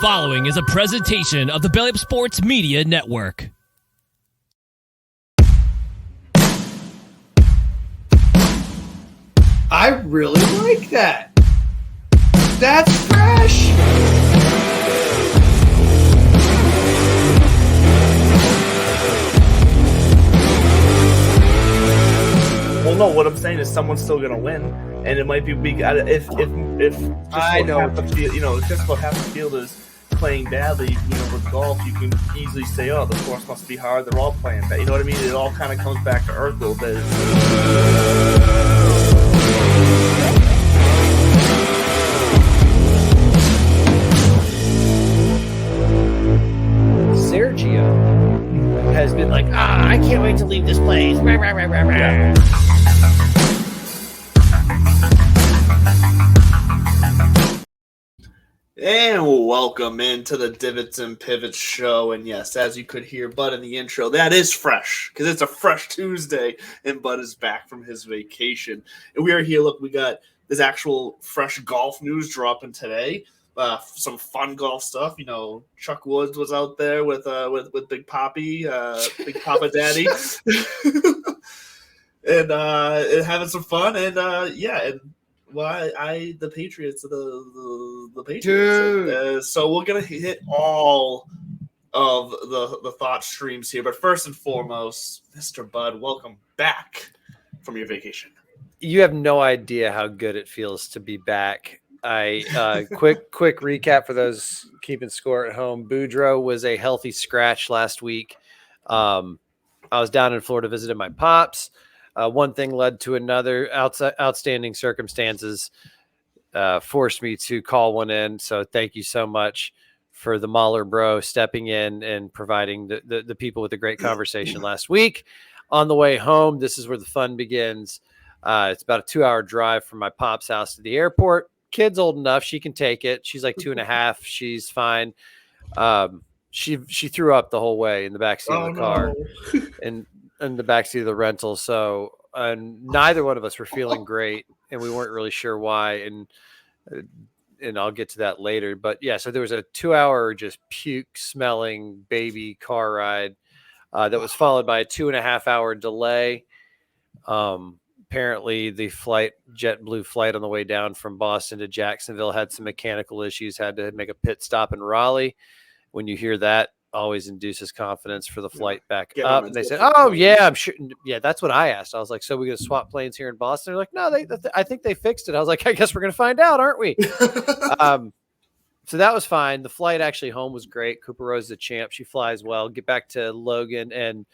following is a presentation of the Belly Up Sports Media Network. I really like that. That's fresh. Well, no. What I'm saying is, someone's still gonna win, and it might be we got if I know. half the field, just about half the field is playing badly. With golf, you can easily say, "Oh, the course must be hard. They're all playing bad." You know what I mean? It all kind of comes back to earth a little bit. Sergio has been like, I can't wait to leave this place. Rah, rah, rah, rah, rah. Yeah. And welcome into the Divots and Pivots show. And yes, as you could hear Bud in the intro, that is fresh because it's a fresh Tuesday and Bud is back from his vacation. And we are here. Look, we got this actual fresh golf news dropping today. Some fun golf stuff. Chuck Woods was out there with Big Papi, Big Papa Daddy, and having some fun. And the Patriots, the Patriots. So we're gonna hit all of the thought streams here. But first and foremost, Mr. Bud, welcome back from your vacation. You have no idea how good it feels to be back. Quick recap for those keeping score at home. Boudreaux was a healthy scratch last week. I was down in Florida visiting my pops. One thing led to another. Outstanding circumstances forced me to call one in. So thank you so much for the Mahler bro stepping in and providing the people with a great conversation last week. On the way home, this is where the fun begins. It's about a 2-hour drive from my pop's house to the airport. Kid's old enough, she can take it. She's like 2.5. She's fine. She threw up the whole way in the backseat of the car and in the backseat of the rental. So neither one of us were feeling great, and we weren't really sure why. And I'll get to that later. But yeah, so there was a 2-hour just puke smelling baby car ride that was followed by a 2.5-hour delay. Apparently the JetBlue flight on the way down from Boston to Jacksonville had some mechanical issues, had to make a pit stop in Raleigh. When you hear that, always induces confidence for the flight back up. And they said, "Oh yeah, I'm sure." Yeah, that's what I asked. I was like, "So we're going to swap planes here in Boston?" They're like, "No, I think they fixed it." I was like, "I guess we're going to find out, aren't we?" So that was fine. The flight actually home was great. Cooper Rose is a champ. She flies well. Get back to Logan and,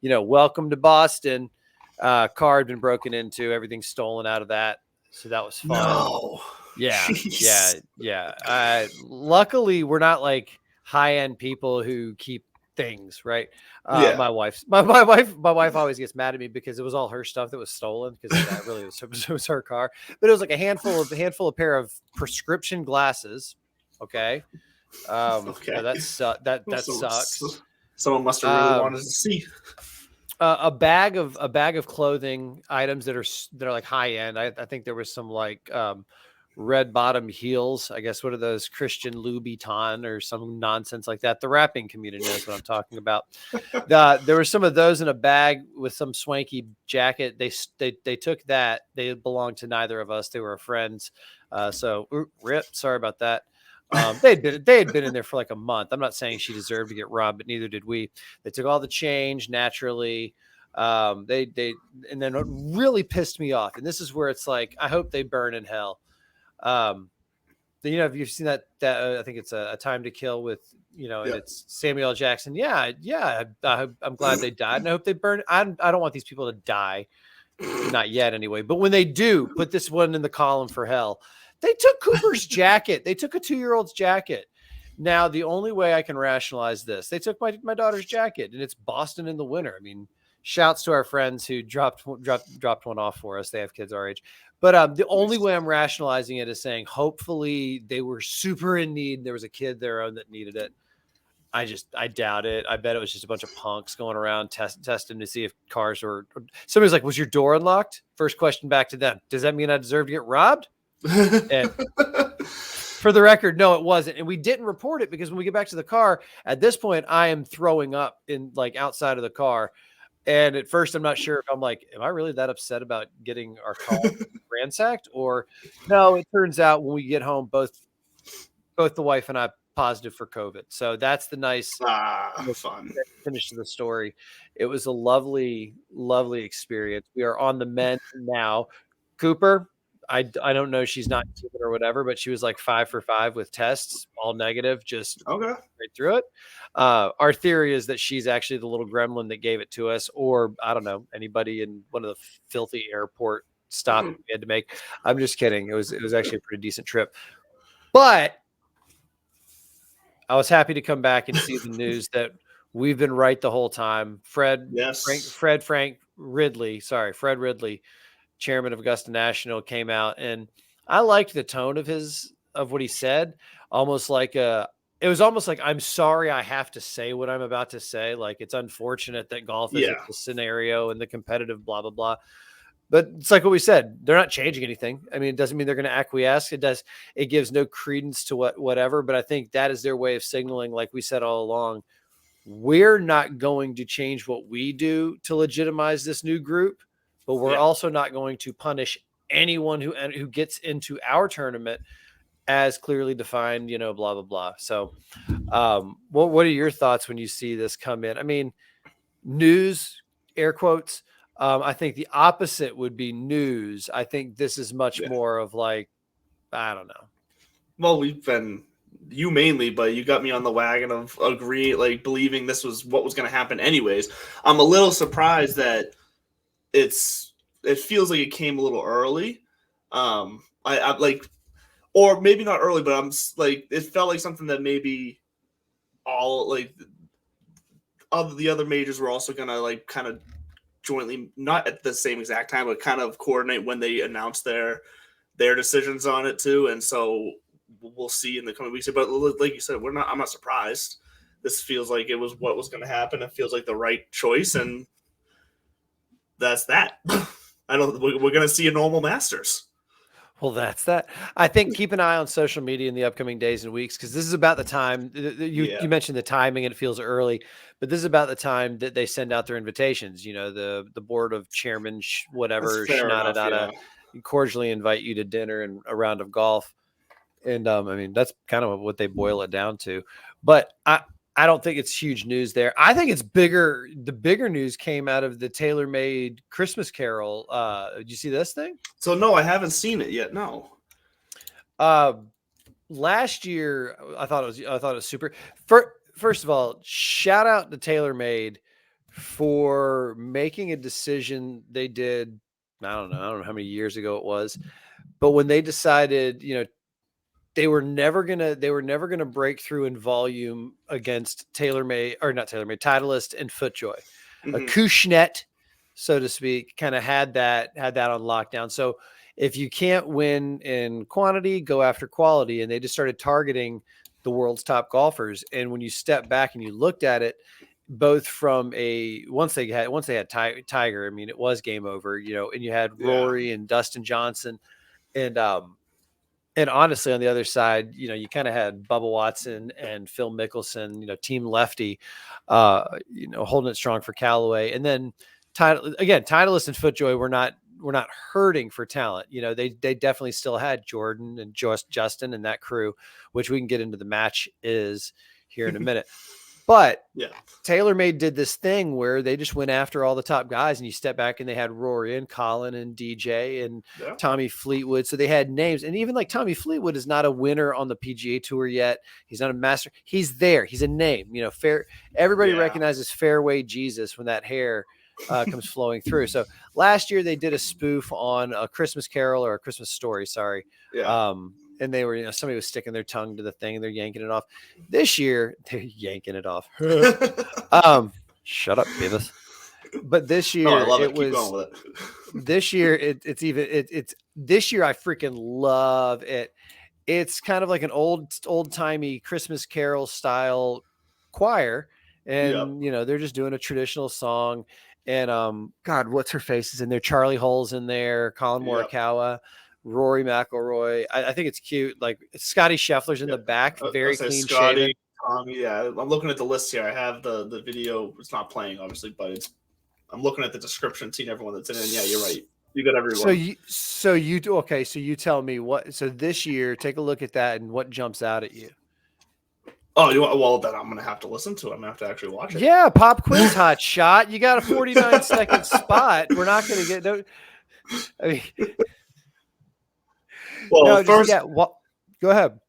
welcome to Boston. Car had been broken into, everything stolen out of that. So that was fun. No. Yeah. Jeez. Yeah. Luckily we're not like high-end people who keep things, right? My wife always gets mad at me because it was all her stuff that was stolen because that really was her car. But it was like a handful of pair of prescription glasses. Okay. Okay. That sucks. Someone must have really wanted to see. A bag of clothing items that are like high end. I think there was some like red bottom heels. I guess what are those, Christian Louboutin or some nonsense like that. The rapping community knows what I'm talking about. There were some of those in a bag with some swanky jacket. They took that. They belonged to neither of us. They were friends. So rip. Sorry about that. They had been in there for like a month. I'm not saying she deserved to get robbed, but neither did we. They took all the change naturally. They and then what really pissed me off, and this is where it's like, I hope they burn in hell. If you've seen that I think it's a Time to Kill with, and it's Samuel L. Jackson. Yeah. I'm glad they died, and I hope they burn. I don't want these people to die, not yet anyway. But when they do, put this one in the column for hell. They took Cooper's jacket. They took a 2-year-old's jacket. Now, the only way I can rationalize this, they took my daughter's jacket, and it's Boston in the winter. I mean, shouts to our friends who dropped one off for us. They have kids our age. But the only way I'm rationalizing it is saying, hopefully they were super in need. There was a kid their own that needed it. I doubt it. I bet it was just a bunch of punks going around testing to see if cars were. Somebody's like, "Was your door unlocked?" First question back to them: does that mean I deserve to get robbed? And For the record, no, it wasn't. And we didn't report it because when we get back to the car, at this point, I am throwing up in like outside of the car. And at first, I'm not sure if I'm like, am I really that upset about getting our car ransacked? Or no, it turns out when we get home, both the wife and I positive for COVID. So that's the nice Fun. finish to the story. It was a lovely, lovely experience. We are on the mend now. Cooper, I don't know, she's not human or whatever, but she was like 5 for 5 with tests, all negative, just Okay. right through it. Our theory is that she's actually the little gremlin that gave it to us, or I don't know, anybody in one of the filthy airport stops we had to make. I'm just kidding. It was actually a pretty decent trip, but I was happy to come back and see the news that we've been right the whole time. Fred Ridley, chairman of Augusta National, came out, and I liked the tone of what he said. It was almost like, I'm sorry I have to say what I'm about to say. Like, it's unfortunate that golf is the scenario and the competitive blah, blah, blah. But it's like what we said, they're not changing anything. I mean, it doesn't mean they're going to acquiesce. It gives no credence to whatever, but I think that is their way of signaling, like we said all along, we're not going to change what we do to legitimize this new group, but we're also not going to punish anyone who gets into our tournament as clearly defined, blah, blah, blah. So what are your thoughts when you see this come in? I mean, news, air quotes. I think the opposite would be news. I think this is much more of like, I don't know. Well, we've been you mainly, but you got me on the wagon of believing this was what was going to happen anyways. I'm a little surprised that it feels like it came a little early. I like, or maybe not early, but I'm like, it felt like something that maybe all like the other majors were also going to like kind of jointly, not at the same exact time, but kind of coordinate when they announce their decisions on it too. And so we'll see in the coming weeks. But like you said, I'm not surprised. This feels like it was what was going to happen. It feels like the right choice, and that's that. We're going to see a normal Masters. Well, that's that. I think keep an eye on social media in the upcoming days and weeks, because this is about the time you mentioned the timing and it feels early, but this is about the time that they send out their invitations. The board of chairmen, whatever, cordially invite you to dinner and a round of golf. And I mean, that's kind of what they boil it down to. But I don't think it's huge news there. I think it's bigger. The bigger news came out of the tailor-made Christmas Carol. Did you see this thing? So no, I haven't seen it yet. No. Last year, I thought it was super. First of all, shout out to TaylorMade for making a decision they did. I don't know how many years ago it was, but when they decided, they were never gonna break through in volume against Titleist and FootJoy. Mm-hmm. Acushnet, so to speak, kind of had that on lockdown. So if you can't win in quantity, go after quality. And they just started targeting the world's top golfers. And when you step back and you looked at it, both from once they had Tiger, I mean, it was game over, and you had Rory and Dustin Johnson, and honestly, on the other side, you kind of had Bubba Watson and Phil Mickelson, team lefty, holding it strong for Callaway. And then Titleist and FootJoy were not hurting for talent. They definitely still had Jordan and Justin and that crew, which we can get into the match is here in a minute. But TaylorMade did this thing where they just went after all the top guys, and you step back and they had Rory and Colin and DJ and Tommy Fleetwood. So they had names, and even like Tommy Fleetwood is not a winner on the PGA Tour yet. He's not a master. He's there. He's a name. Everybody recognizes Fairway Jesus when that hair comes flowing through. So last year they did a spoof on A Christmas Carol or A Christmas Story. Sorry. Yeah. And they were, somebody was sticking their tongue to the thing and they're yanking it off. This year, they're yanking it off. Shut up, Beavis. But this year, I love it. Keep going with it. This year, it's this year I freaking love it. It's kind of like an old timey Christmas Carol style choir. And, they're just doing a traditional song. And God, what's her face is in there? Charlie Hull's in there, Colin Morikawa. Rory McIlroy. I think it's cute. Like Scotty Scheffler's in the back, very clean shaven. Tommy, yeah. I'm looking at the list here. I have the video. It's not playing, obviously, but I'm looking at the description, seeing everyone that's in it. And yeah, you're right. You got everyone. So you tell me what. So this year, take a look at that and what jumps out at you. Oh, well, then I'm gonna have to listen to it. I'm gonna have to actually watch it. Yeah, pop quiz, hot shot. You got a 49-second spot. We're not gonna get no. I mean, well, no, first, go ahead.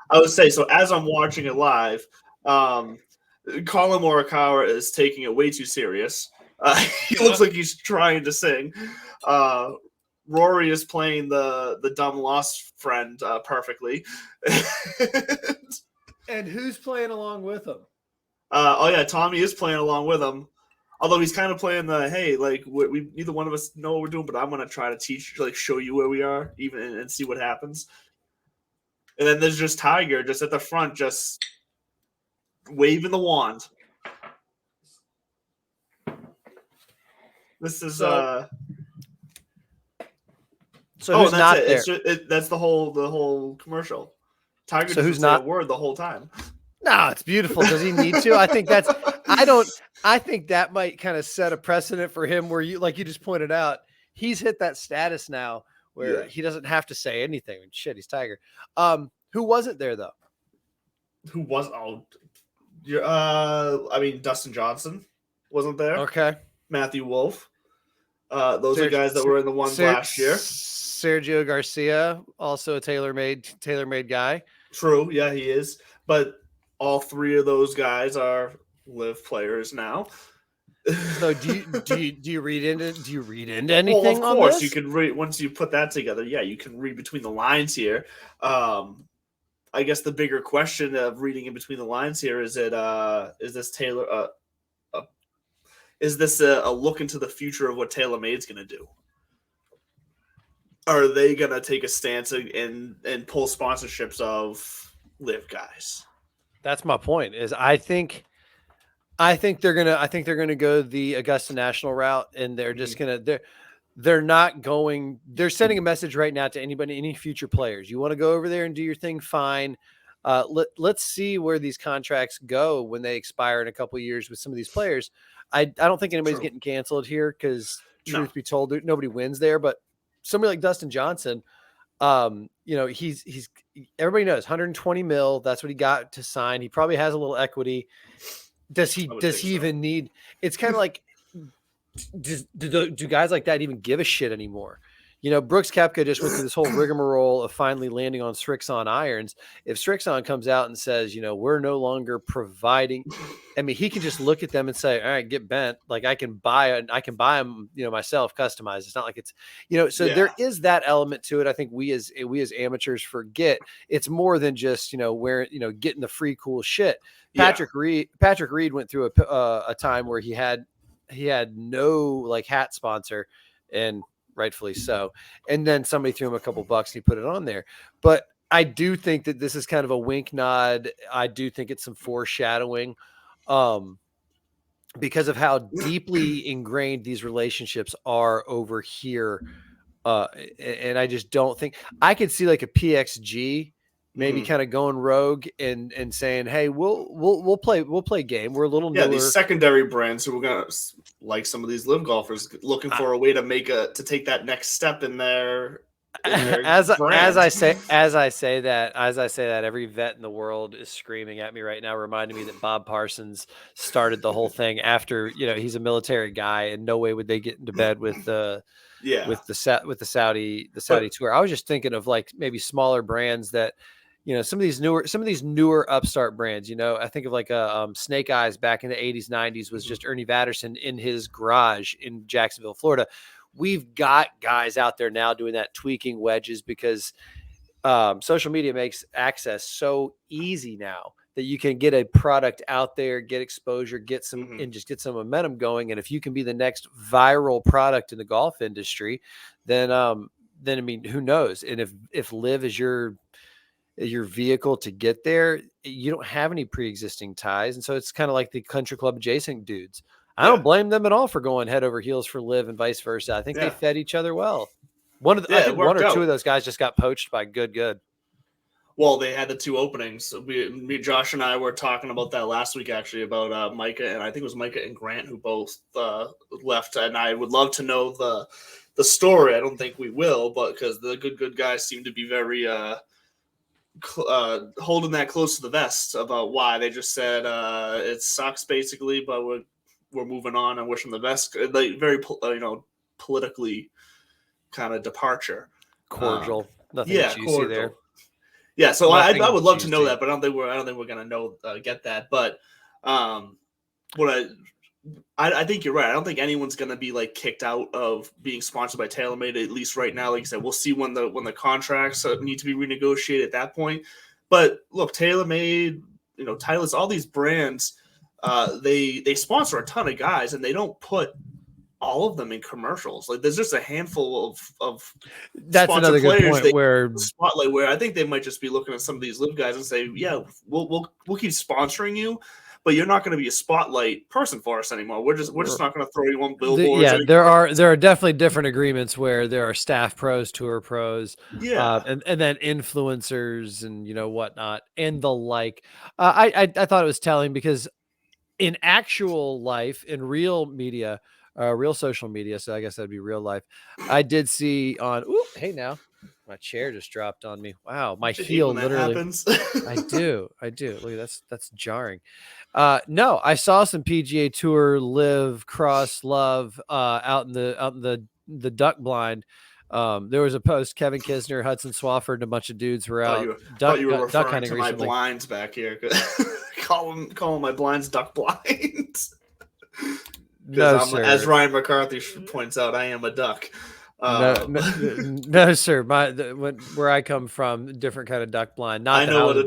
I would say so. As I'm watching it live, Colin Morikawa is taking it way too serious. He looks like he's trying to sing. Rory is playing the dumb lost friend perfectly. And who's playing along with him? Tommy is playing along with him. Although he's kind of playing the, hey, like we neither one of us know what we're doing, but I'm gonna try to teach, like show you where we are, even and see what happens. And then there's just Tiger, just at the front, just waving the wand. This is So who's not there? That's the whole commercial. Tiger So doesn't who's say not a word the whole time. No, it's beautiful. Does he need to? I think that might kind of set a precedent for him where you, like you just pointed out, he's hit that status now where he doesn't have to say anything. Shit, he's Tiger. Who wasn't there though? Who was? Dustin Johnson wasn't there. Okay. Matthew Wolf. Those are guys that were in the ones last year. Sergio Garcia, also a tailor-made guy. True, yeah, he is. But all three of those guys are live players now. So do you read into anything? Well, of on course, this? you can read once you put that together. Yeah, you can read between the lines here. I guess the bigger question of reading in between the lines here is this Taylor? Is this a look into the future of what TaylorMade's going to do? Are they going to take a stance and pull sponsorships of live guys? That's my point. Is I think they're gonna go the Augusta National route, and they're just they're sending a message right now to any future players. You want to go over there and do your thing, fine. Let's see where these contracts go when they expire in a couple of years with some of these players. I don't think anybody's getting canceled here because truth be told, nobody wins there. But somebody like Dustin Johnson, he's everybody knows 120 mil. That's what he got to sign. He probably has a little equity. Does he even need? It's kind of like, do guys like that even give a shit anymore? Brooks Koepka just went through this whole rigmarole of finally landing on Srixon irons. If Srixon comes out and says, we're no longer providing, I mean, he can just look at them and say, all right, get bent. Like I can buy them, myself customized. It's not like it's, there is that element to it. I think we as amateurs forget it's more than just, getting the free cool shit. Patrick Reed went through a time where he had no like hat sponsor, and rightfully so. And then somebody threw him a couple bucks and he put it on there. But I do think that this is kind of a wink nod. I do think it's some foreshadowing because of how deeply ingrained these relationships are over here. And I just don't think I could see like a PXG maybe kind of going rogue and saying, hey, we'll play game. We're a little newer. These secondary brands who we're gonna like some of these live golfers looking for a way to to take that next step in their as I say that every vet in the world is screaming at me right now, reminding me that Bob Parsons started the whole thing after he's a military guy and no way would they get into bed with the Saudi tour. I was just thinking of like maybe smaller brands that some of these newer upstart brands. I think of like Snake Eyes back in the 80s, 90s was just Ernie Vatterson in his garage in Jacksonville, Florida. We've got guys out there now doing that, tweaking wedges because social media makes access so easy now that you can get a product out there, get exposure, get some and just get some momentum going. And if you can be the next viral product in the golf industry, then I mean, who knows? And if Live is your vehicle to get there, you don't have any pre-existing ties. And so it's kind of like the country club adjacent dudes. I don't blame them at all for going head over heels for Live and vice versa. I think they fed each other well. I think one or two out. of those guys just got poached by good. Well, they had the 2 openings. Josh and I were talking about that last week, actually, about Micah, and I think it was Micah and Grant who both left. And I would love to know the story. I don't think we will, but because the good guys seem to be very holding that close to the vest about why. They just said it sucks basically, but we're moving on and wishing the best. Like very politically kind of departure. Cordial. Nothing juicy cordial. there. Yeah, so I would love to know juicy. that, but I don't think we're gonna get that. But what I think you're right. I don't think anyone's gonna be like kicked out of being sponsored by TaylorMade, at least right now. Like you said, we'll see when the contracts need to be renegotiated at that point. But look, TaylorMade, Titleist, all these brands, they sponsor a ton of guys, and they don't put all of them in commercials. Like there's just a handful of that's another good point where spotlight where I think they might just be looking at some of these live guys and say, yeah, we'll keep sponsoring you, but you're not going to be a spotlight person for us anymore. We're just not going to throw you on billboards. There are definitely different agreements where there are staff pros, tour pros, and then influencers and whatnot and the like. I thought it was telling because in actual life, in real media, real social media, so I guess that'd be real life, I did see on hey now my chair just dropped on me. Wow, my heel literally happens. I do look, that's jarring. No, I saw some PGA Tour live cross love out in the duck blind. There was a post, Kevin Kisner, Hudson Swafford, and a bunch of dudes were out duck hunting to recently. My blinds back here. Call my blinds duck blinds. No, sir. As Ryan McCarthy points out, I am a duck. No, sir. Where I come from, different kind of duck blind. I know what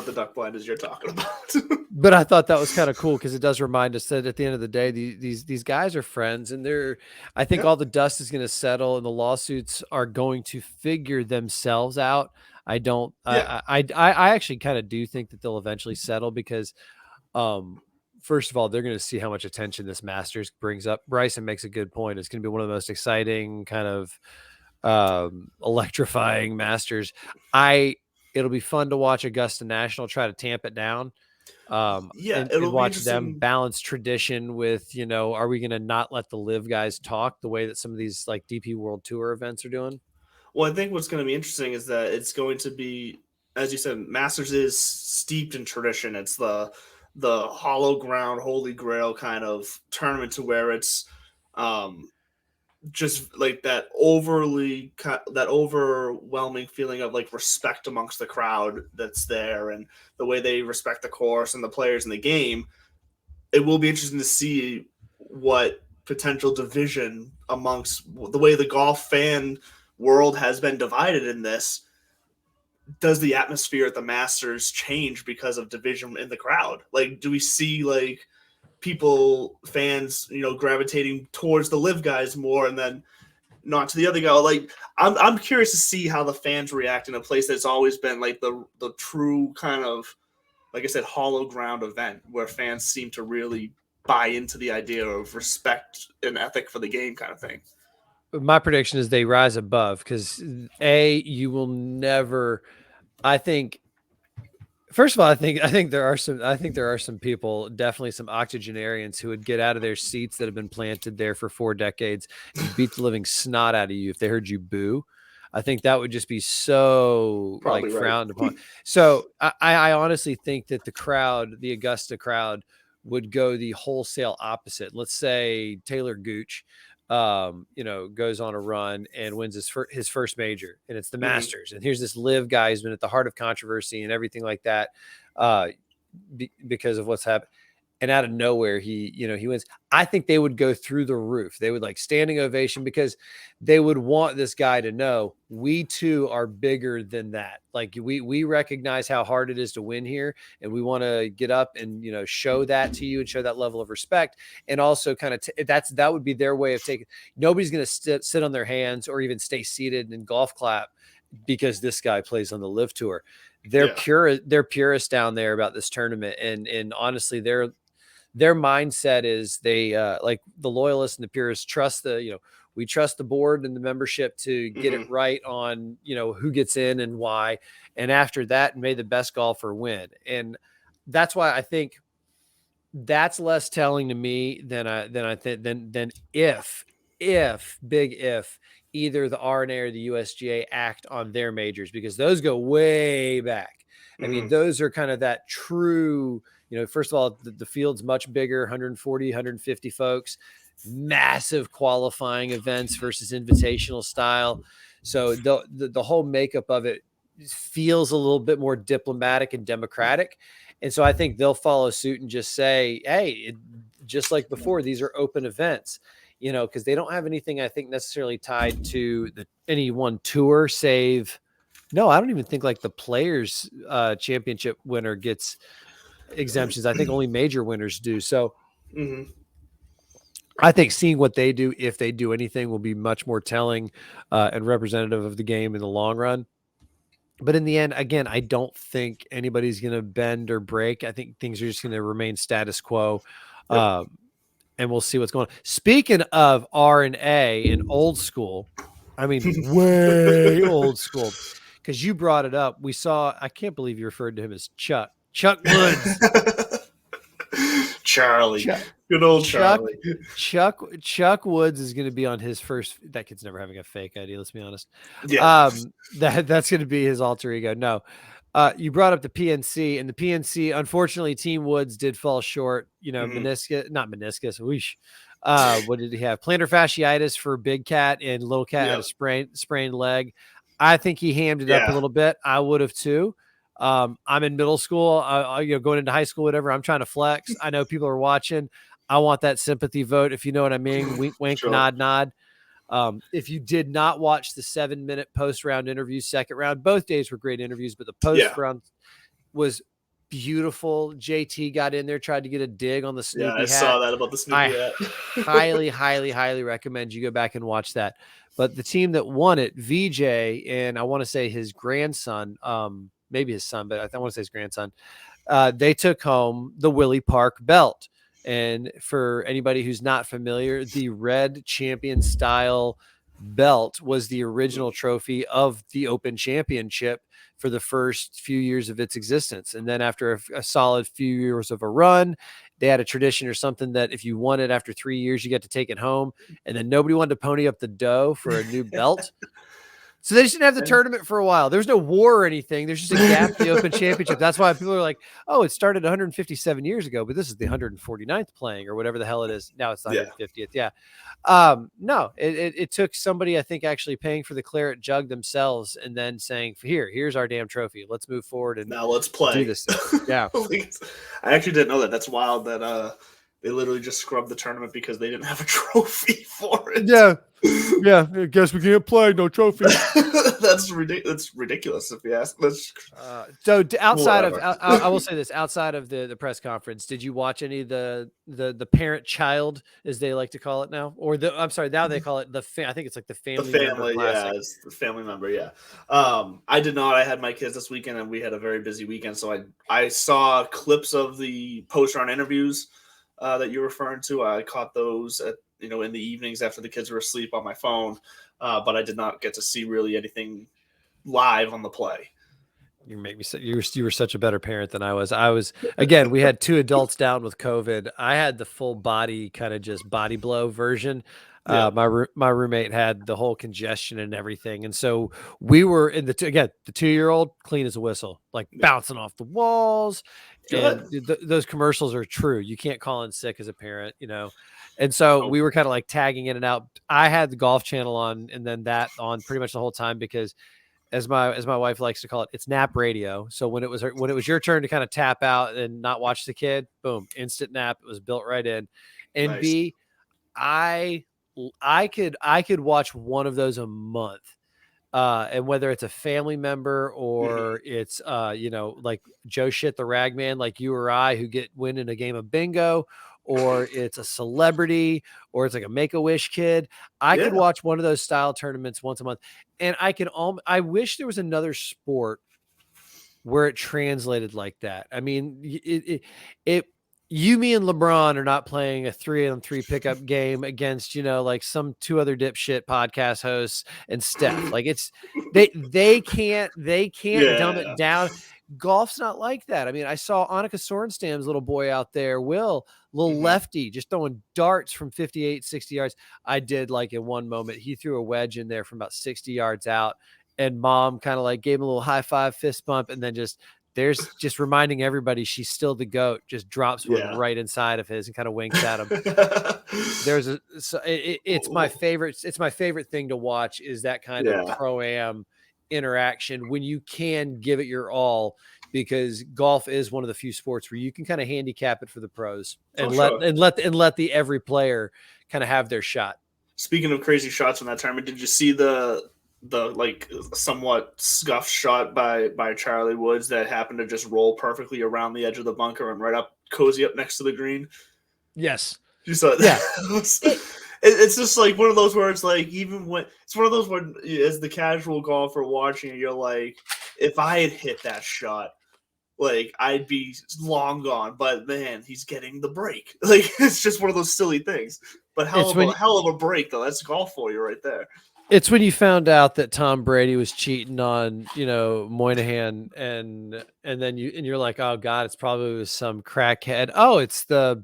the duck blind is you're talking about. But I thought that was kind of cool because it does remind us that at the end of the day, these guys are friends, and I think all the dust is going to settle, and the lawsuits are going to figure themselves out. I don't. Yeah. I actually kind of do think that they'll eventually settle because, first of all, they're going to see how much attention this Masters brings up. Bryson makes a good point. It's going to be one of the most exciting, kind of electrifying Masters. It'll be fun to watch Augusta National try to tamp it down. And watch them balance tradition with, are we going to not let the live guys talk the way that some of these like DP World Tour events are doing? Well, I think what's going to be interesting is that it's going to be, as you said, Masters is steeped in tradition. It's the hollow ground, holy grail kind of tournament to where it's just like that overwhelming feeling of like respect amongst the crowd that's there and the way they respect the course and the players in the game. It will be interesting to see what potential division amongst the way the golf fan world has been divided in this. Does the atmosphere at the Masters change because of division in the crowd? Like, do we see like fans, gravitating towards the live guys more and then not to the other guy? Like, I'm curious to see how the fans react in a place that's always been like the true kind of, like I said, hollow ground event where fans seem to really buy into the idea of respect and ethic for the game kind of thing. My prediction is they rise above because you will never. I think. First of all, I think there are some people, definitely some octogenarians, who would get out of their seats that have been planted there for 4 decades and beat the living snot out of you if they heard you boo. I think that would just be so probably frowned upon. So I honestly think that the Augusta crowd, would go the wholesale opposite. Let's say Taylor Gooch, goes on a run and wins his first major, and it's the Masters. And here's this live guy who's been at the heart of controversy and everything like that, because of what's happened. And out of nowhere, he wins. I think they would go through the roof. They would like standing ovation because they would want this guy to know we too are bigger than that. Like we recognize how hard it is to win here, and we want to get up and show that to you and show that level of respect. And also kind of that would be their way of taking. Nobody's going to sit on their hands or even stay seated and golf clap because this guy plays on the Live Tour. They're purists down there about this tournament, and honestly, their mindset is they like the loyalists and the purists trust We trust the board and the membership to get it right on, who gets in and why. And after that, may the best golfer win. And that's why I think that's less telling to me than if big if either the RNA or the USGA act on their majors, because those go way back. I mean, those are kind of that true, first of all, the field's much bigger, 140, 150 folks, massive qualifying events versus invitational style. So the whole makeup of it feels a little bit more diplomatic and democratic. And so I think they'll follow suit and just say, hey, just like before, these are open events, because they don't have anything, I think, necessarily tied to any one tour, save. No, I don't even think like the Players Championship winner gets exemptions. I think only major winners do. So I think seeing what they do, if they do anything, will be much more telling and representative of the game in the long run. But in the end, again, I don't think anybody's going to bend or break. I think things are just going to remain status quo. And we'll see what's going on. Speaking of R and A and old school, I mean, way old school, because you brought it up. I can't believe you referred to him as Chuck Woods. Charlie. Good old Charlie. Chuck Woods is going to be on his first. That kid's never having a fake ID. Let's be honest. Yeah. That's going to be his alter ego. No, you brought up the PNC, and the PNC. Unfortunately, Team Woods did fall short. Not meniscus. Whoosh. What did he have? Plantar fasciitis for Big Cat, and Little Cat had a sprained leg. I think he hammed it up a little bit. I would have too. I'm in middle school, going into high school, whatever. I'm trying to flex. I know people are watching. I want that sympathy vote, if you know what I mean. Wink, wink, sure. Nod. If you did not watch the 7-minute post-round interview, second round, both days were great interviews, but the post-round was beautiful. JT got in there, tried to get a dig on the Snoopy hat. Saw that about the Snoopy hat. highly, highly, highly recommend you go back and watch that. But the team that won it, VJ, and I want to say his grandson, maybe his son, but I want to say his grandson, they took home the Willie Park belt. And for anybody who's not familiar, the red champion style belt was the original trophy of the Open Championship for the first few years of its existence. And then after a solid few years of a run, they had a tradition or something that if you won it after 3 years, you get to take it home. And then nobody wanted to pony up the dough for a new belt. So they just didn't have the tournament for a while. There's no war or anything. There's just a gap in the Open Championship. That's why people are like, oh, it started 157 years ago, but this is the 149th playing or whatever the hell it is. Now it's the 150th. Yeah. No, it took somebody, I think, actually paying for the claret jug themselves and then saying, here's our damn trophy. Let's move forward and now let's play. Do this. Yeah. I actually didn't know that. That's wild that they literally just scrubbed the tournament because they didn't have a trophy for it. Yeah. Yeah, I guess we can't play. No trophy. That's ridiculous if you ask. So outside of, I will say this, outside of the press conference, did you watch any of the parent child, as they like to call it now, or now they call it I think it's like the family member classic. It's the family member. Yeah. I did not. I had my kids this weekend, and we had a very busy weekend. So I saw clips of the post-round interviews that you're referring to. I caught those in the evenings after the kids were asleep on my phone, but I did not get to see really anything live on the play. You make me say you were such a better parent than I was. Again, we had 2 adults down with COVID. I had the full body kind of just body blow version. My roommate had the whole congestion and everything. And so we were in the 2-year-old clean as a whistle, like bouncing off the walls. Good. And those commercials are true. You can't call in sick as a parent, And so we were kind of like tagging in and out. I had the Golf Channel on and then that on pretty much the whole time because as my wife likes to call it, it's nap radio. So when it was your turn to kind of tap out and not watch the kid, boom, instant nap. It was built right in. And nice. B, I could watch one of those a month. And whether it's a family member or it's, like Joe Shit, the rag man, like you or I, who win in a game of bingo, or it's a celebrity, or it's like a Make-A-Wish kid. I could watch one of those style tournaments once a month. And I wish there was another sport where it translated like that. I mean, you, me, and LeBron are not playing a 3-on-3 pickup game against, like some 2 other dipshit podcast hosts and Steph. Like they can't dumb it Yeah. down. Golf's not like that. I mean, I saw Annika Sorenstam's little boy out there, little lefty, just throwing darts from 58, 60 yards. I did like in one moment, he threw a wedge in there from about 60 yards out, and mom kind of like gave him a little high five, fist bump, and then there's just reminding everybody she's still the GOAT, just drops one right inside of his and kind of winks at him. It's my favorite. It's my favorite thing to watch is that kind of pro-am interaction when you can give it your all, because golf is one of the few sports where you can kind of handicap it for the pros and let the every player kind of have their shot. Speaking of crazy shots from that tournament, did you see the like somewhat scuffed shot by Charlie Woods that happened to just roll perfectly around the edge of the bunker and right up cozy up next to the green? Yes. You saw that? Yeah. It's just like one of those where it's like, even when it's one of those where as the casual golfer watching, you're like, if I had hit that shot, like I'd be long gone. But man, he's getting the break. Like it's just one of those silly things. But hell of a break though. That's golf for you right there. It's when you found out that Tom Brady was cheating on, Moynihan, and then you're like, oh God, it's probably some crackhead. Oh, it's the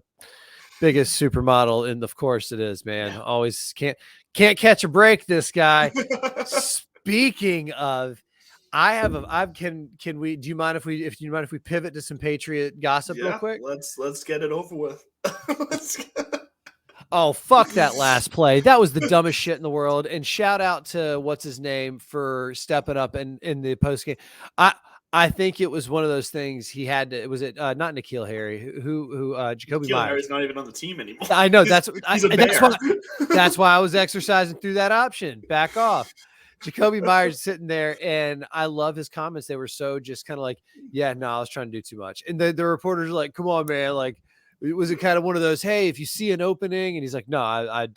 biggest supermodel, and of course it is, man. Yeah. Always can't catch a break, this guy. Speaking of, do you mind if we pivot to some Patriot gossip real quick? Let's get it over with. Oh, fuck that last play. That was the dumbest shit in the world. And shout out to what's his name for stepping up in the post game. I think it was one of those things he had to. Was it not N'Keal Harry? Who Jacoby Myers? Harry's not even on the team anymore. I know that's why I was exercising through that option. Back off. Jacoby Myers sitting there, and I love his comments. They were so just kind of like, yeah, no, I was trying to do too much. And the reporters are like, come on, man, like. Was it kind of one of those, hey, if you see an opening? And he's like, no, I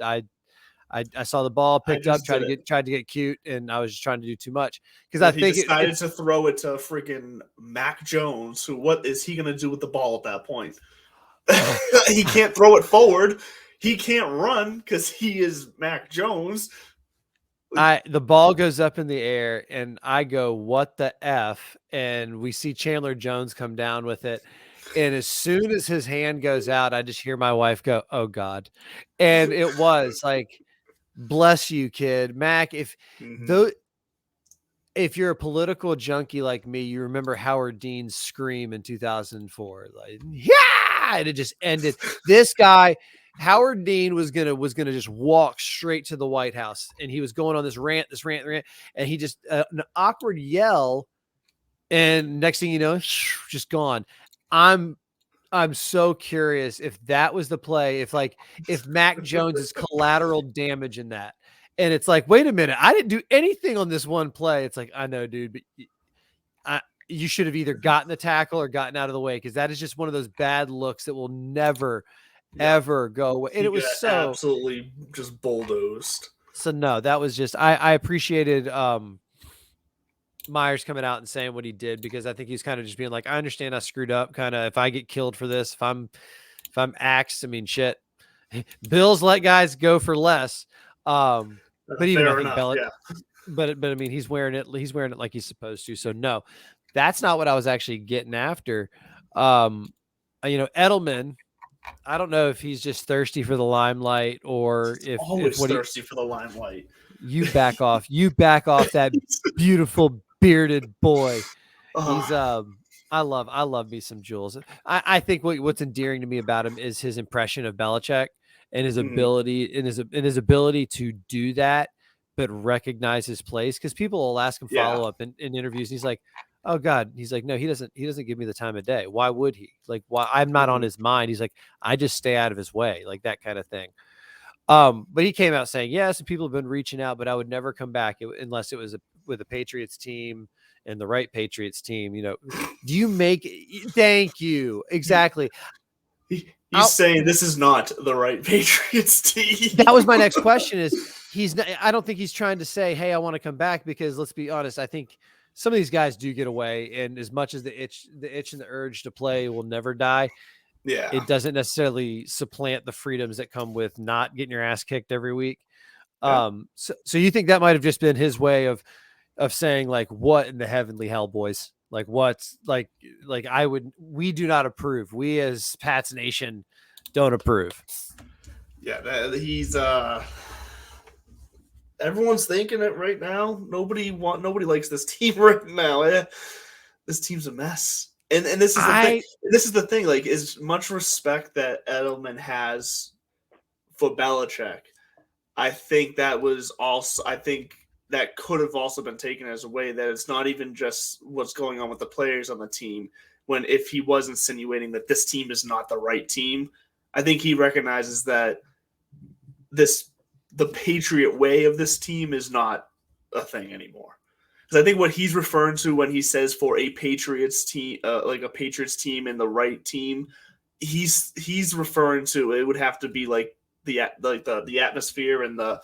saw the ball picked up, tried to get cute, and I was just trying to do too much because I think he decided to throw it to freaking Mac Jones. Who? What is he going to do with the ball at that point? He can't throw it forward. He can't run because he is Mac Jones. The ball goes up in the air, and I go, what the F? And we see Chandler Jones come down with it. And as soon as his hand goes out, I just hear my wife go, oh God. And it was like, bless you, kid. Mac, if you're a political junkie like me, you remember Howard Dean's scream in 2004, like, yeah, and it just ended. This guy, Howard Dean was gonna just walk straight to the White House, and he was going on this rant, and he just an awkward yell, and next thing you know, just gone. I'm so curious if that was the play, if Mac Jones is collateral damage in that. And it's like, wait a minute, I didn't do anything on this one play. It's like, I know, dude, but you should have either gotten the tackle or gotten out of the way, because that is just one of those bad looks that will never, ever go away. And it was so absolutely just bulldozed. So no, that was just I appreciated Myers coming out and saying what he did, because I think he's kind of just being like, I understand I screwed up. Kind of, if I get killed for this, if I'm axed, I mean, shit. Bills let guys go for less. But even I think Belichick, but I mean, he's wearing it like he's supposed to. So no, that's not what I was actually getting after. Edelman, I don't know if he's just thirsty for the limelight, or if thirsty for the limelight. You back off. You back off that beautiful bearded boy. He's I love me some Jules. I think what's endearing to me about him is his impression of Belichick and his ability to do that, but recognize his place. Because people will ask him follow up in interviews, and he's like, oh God. He's like, no, he doesn't give me the time of day. Why would he? Like, why? I'm not on his mind. He's like, I just stay out of his way, like that kind of thing. But he came out saying, yes, and people have been reaching out, but I would never come back unless it was with a Patriots team and the right Patriots team. Do you thank you. Exactly. He's saying this is not the right Patriots team. That was my next question I don't think he's trying to say, hey, I want to come back, because let's be honest, I think some of these guys do get away. And as much as the itch and the urge to play will never die, Yeah. It doesn't necessarily supplant the freedoms that come with not getting your ass kicked every week. Yeah. So you think that might have just been his way of saying, like, what in the heavenly hell, boys? Like, what's like we do not approve. We as Pats Nation don't approve. Yeah, he's everyone's thinking it right now. Nobody likes this team right now. This team's a mess. And this is the thing. This is the thing. Like, as much respect that Edelman has for Belichick, I think that could have also been taken as a way that it's not even just what's going on with the players on the team. When if he was insinuating that this team is not the right team, I think he recognizes that the Patriot way of this team is not a thing anymore. Because I think what he's referring to when he says for a Patriots team, like a Patriots team and the right team, he's referring to it would have to be like the atmosphere and the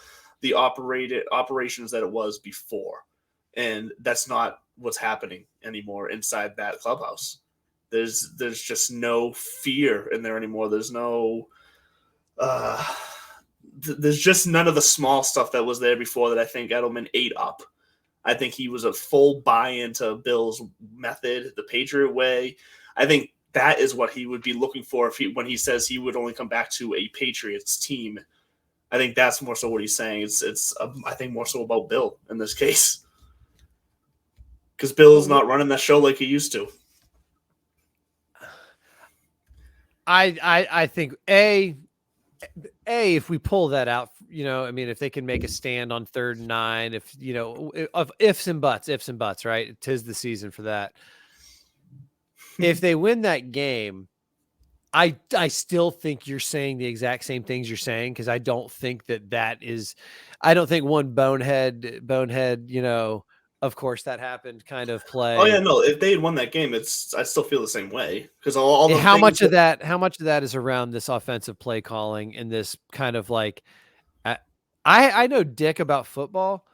operations that it was before, and that's not what's happening anymore inside that clubhouse. There's just no fear in there anymore. There's no there's just none of the small stuff that was there before that I think Edelman ate up. I think he was a full buy-in to Bill's method, the Patriot way. I think that is what he would be looking for when he says he would only come back to a Patriots team. I think that's more so what he's saying. It's I think more so about Bill in this case, because Bill's not running that show like he used to. I think if we pull that out, I mean, if they can make a stand on 3rd and 9, of ifs and buts, right? 'Tis the season for that. If they win that game, I still think you're saying the exact same things you're saying, because I don't think I don't think one bonehead, of course that happened kind of play. Oh yeah, no. If they had won that game, I still feel the same way, because all the how much of that is around this offensive play calling and this kind of like, I know dick about football,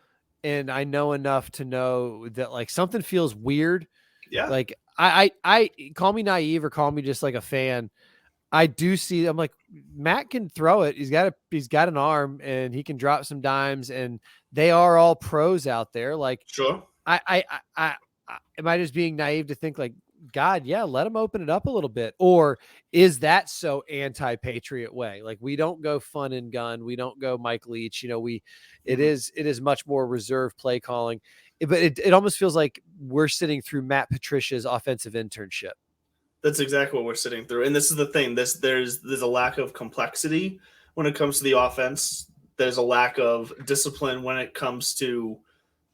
and I know enough to know that like something feels weird. Yeah. Like I call me naive or call me just like a fan. I do see. I'm like, Matt can throw it. He's got an arm and he can drop some dimes, and they are all pros out there. Like, Sure. I am I just being naive to think like, God, yeah, let him open it up a little bit? Or is that so anti-Patriot way? Like, we don't go fun and gun. We don't go Mike Leach. It is much more reserved play calling, but it almost feels like we're sitting through Matt Patricia's offensive internship. That's exactly what we're sitting through. And this is the thing. There's a lack of complexity when it comes to the offense. There's a lack of discipline when it comes to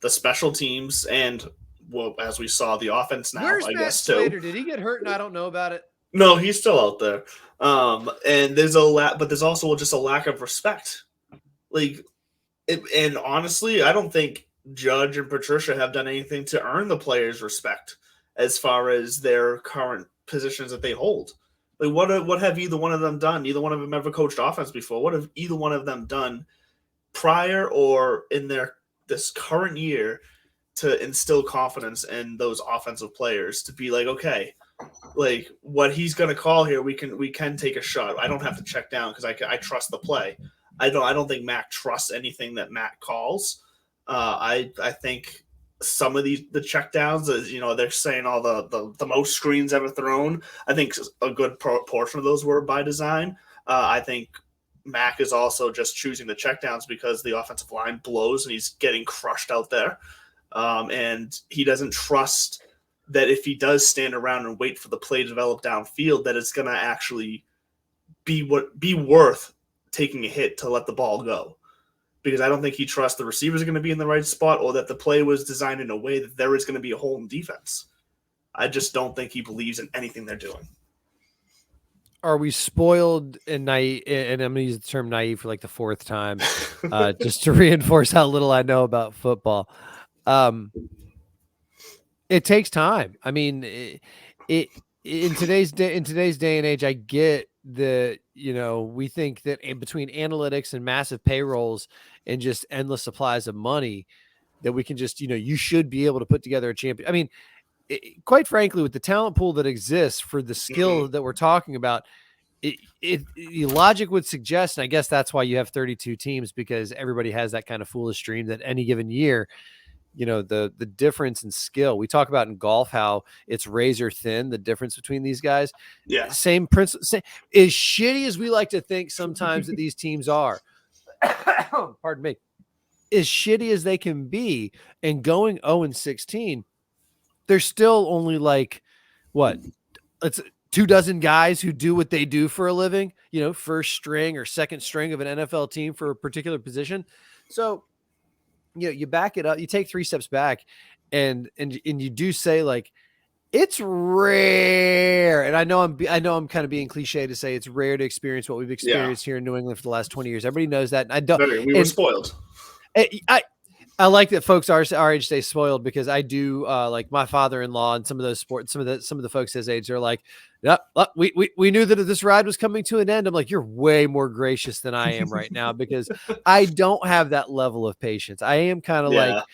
the special teams, and well, as we saw, the offense now. Where's I Matt guess Slater? too. Did he get hurt and I don't know about it? No, he's still out there. And there's but there's also just a lack of respect. And honestly, I don't think Judge and Patricia have done anything to earn the players' respect as far as their current positions that they hold. Like, what have either one of them done? Neither one of them ever coached offense before. What have either one of them done prior or in this current year to instill confidence in those offensive players to be like, okay, like what he's going to call here, we can take a shot. I don't have to check down because I trust the play. I don't think Mac trusts anything that Mac calls. I think some of the check downs, they're saying all the most screens ever thrown. I think a good portion of those were by design. I think Mac is also just choosing the checkdowns because the offensive line blows and he's getting crushed out there. And he doesn't trust that if he does stand around and wait for the play to develop downfield, that it's going to actually be worth taking a hit to let the ball go. Because I don't think he trusts the receivers are going to be in the right spot, or that the play was designed in a way that there is going to be a hole in defense. I just don't think he believes in anything they're doing. Are we spoiled and naive? And I'm going to use the term naive for like the 4th time, just to reinforce how little I know about football. It takes time. I mean, in today's day and age, I get that, we think that between analytics and massive payrolls and just endless supplies of money that we can just, you should be able to put together a champion. I mean, quite frankly, with the talent pool that exists for the skill that we're talking about, logic would suggest, and I guess that's why you have 32 teams, because everybody has that kind of foolish dream that any given year, the difference in skill. We talk about in golf how it's razor thin, the difference between these guys. Yeah. Same principle. As shitty as we like to think sometimes that these teams are, pardon me, as shitty as they can be, and going 0-16, there's still only like what? It's 24 guys who do what they do for a living, first string or second string of an NFL team for a particular position. So, you back it up, you take 3 steps back, and you do say, like, it's rare. And I know I'm kind of being cliche to say it's rare to experience what we've experienced here in New England for the last 20 years. Everybody knows that. And I don't, we were spoiled. I like that folks our age stay spoiled, because I do like my father-in-law and some of those sports, some of the folks his age are like, yep, we knew that this ride was coming to an end. I'm like, you're way more gracious than I am right now, because I don't have that level of patience. I am kind of like,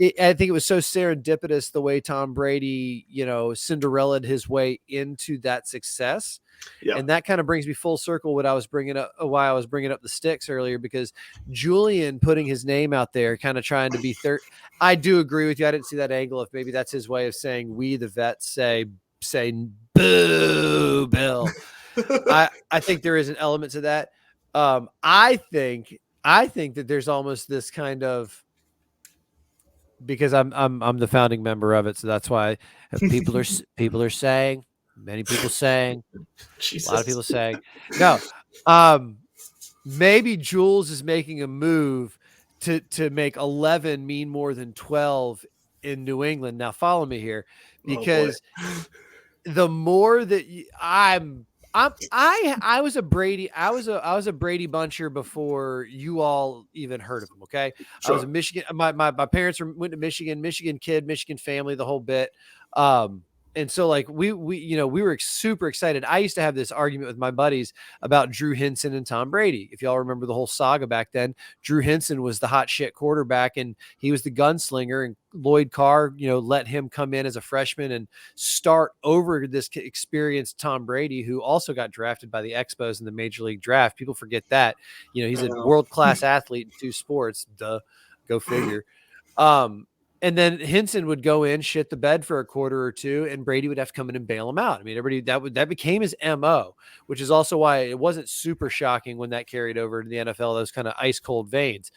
I think it was so serendipitous the way Tom Brady, Cinderella'd his way into that success. Yeah. And that kind of brings me full circle why I was bringing up the sticks earlier, because Julian putting his name out there, kind of trying to be third. I do agree with you. I didn't see that angle. If maybe that's his way of saying, we, the vets, say boo, Bill. I think there is an element to that. I think that there's almost this kind of, because I'm the founding member of it, so that's why people are saying, many people saying, Jesus. A lot of people saying, no, maybe Jules is making a move to make 11 mean more than 12 in New England. Now follow me here, because the more that I was a Brady Brady buncher before you all even heard of him. Okay. Sure. I was a Michigan. My parents went to Michigan kid, Michigan family, the whole bit. And so, like, we were super excited. I used to have this argument with my buddies about Drew Henson and Tom Brady. If y'all remember the whole saga back then, Drew Henson was the hot shit quarterback, and he was the gunslinger, and Lloyd Carr, let him come in as a freshman and start over this experienced Tom Brady, who also got drafted by the Expos in the Major League Draft. People forget that. He's a world-class athlete in 2 sports. Duh. Go figure. And then Henson would go in, shit the bed for a quarter or two, and Brady would have to come in and bail him out. I mean, everybody that became his MO, which is also why it wasn't super shocking when that carried over to the NFL. Those kind of ice cold veins.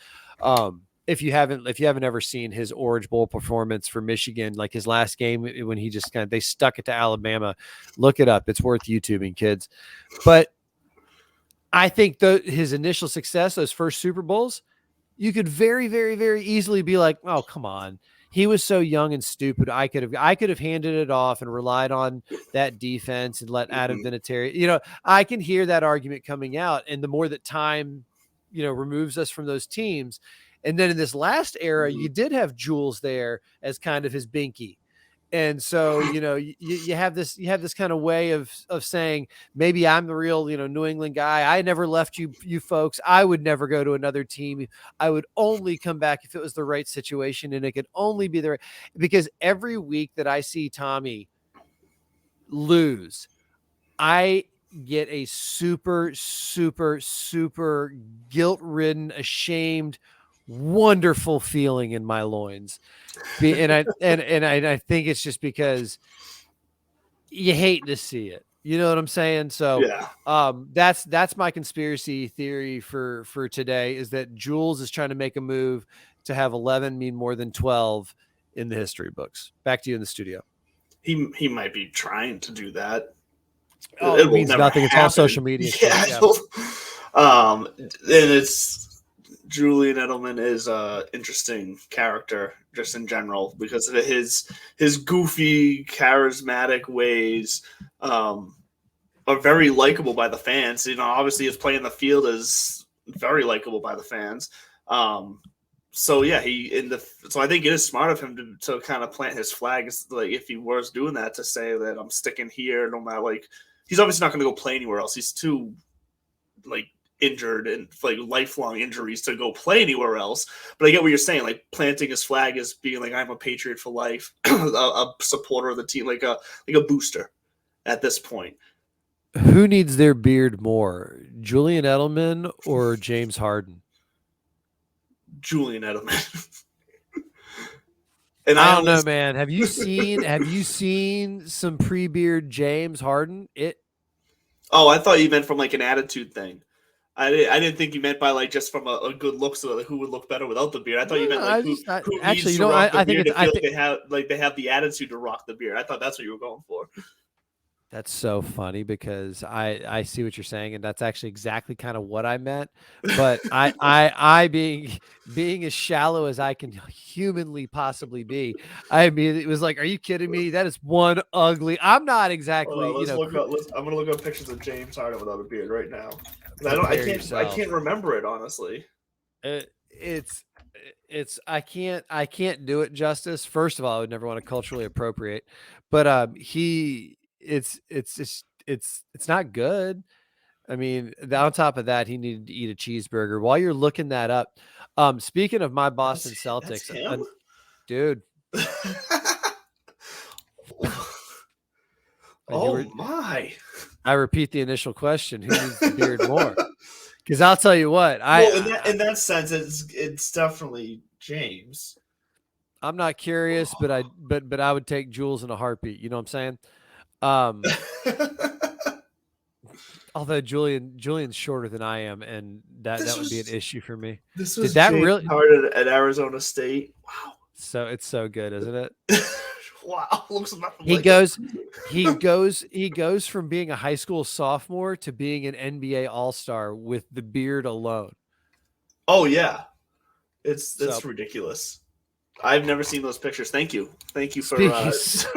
If you haven't ever seen his Orange Bowl performance for Michigan, like his last game when he just they stuck it to Alabama, look it up. It's worth YouTubing, kids. But I think his initial success, those first Super Bowls, you could very, very, very easily be like, oh, come on. He was so young and stupid. I could have handed it off and relied on that defense and let Adam Vinatieri. I can hear that argument coming out. And the more that time, removes us from those teams. And then in this last era, you did have Jules there as kind of his binky. And so, you have this kind of way of saying, maybe I'm the real, New England guy. I never left you folks. I would never go to another team. I would only come back if it was the right situation, and it could only be because every week that I see Tommy lose, I get a super, super, super guilt-ridden, ashamed, wonderful feeling in my loins. And I think it's just because you hate to see it. You know what I'm saying? So that's my conspiracy theory for today, is that Jules is trying to make a move to have 11 mean more than 12 in the history books. Back to you in the studio. He might be trying to do that. Oh, it means nothing. It's all social media. Yeah. And it's Julian Edelman is a interesting character just in general because of his goofy, charismatic ways are very likable by the fans. Obviously his play in the field is very likable by the fans. So I think it is smart of him to kind of plant his flags, like if he was doing that, to say that I'm sticking here no matter, like, he's obviously not going to go play anywhere else. He's too injured and like lifelong injuries to go play anywhere else. But I get what you're saying, like planting his flag as being like, I'm a Patriot for life, a supporter of the team, like a booster at this point. Who needs their beard more, Julian Edelman or James Harden? Julian Edelman. And I don't know, man. Have you seen some pre-beard James Harden? Oh, I thought you meant from like an attitude thing. I didn't think you meant by like just from a good look, so like who would look better without the beard. I thought you meant like who actually, needs to rock the beard to feel like they have the attitude to rock the beard. I thought that's what you were going for. That's so funny because I see what you're saying, and that's actually exactly kind of what I meant. But I being as shallow as I can humanly possibly be, I mean, it was like, are you kidding me? That is one ugly. I'm not exactly. I'm gonna look up pictures of James Harden without a beard right now. I can't remember it honestly. I can't do it justice. First of all, I would never want to culturally appropriate, but it's not good. I mean, on top of that, he needed to eat a cheeseburger. While you're looking that up, speaking of my Boston Celtics, dude. My! I repeat the initial question: who needs the beard more? Because I'll tell you what, in that sense, it's definitely James. I'm not curious, but I would take Jules in a heartbeat. You know what I'm saying? Although Julian's shorter than I am, and that would be an issue for me. This was James Harden at Arizona State. Wow. So it's so good, isn't it? Wow. Looks nothing he goes from being a high school sophomore to being an NBA All-Star with the beard alone. Oh yeah. That's ridiculous. I've never seen those pictures. Thank you for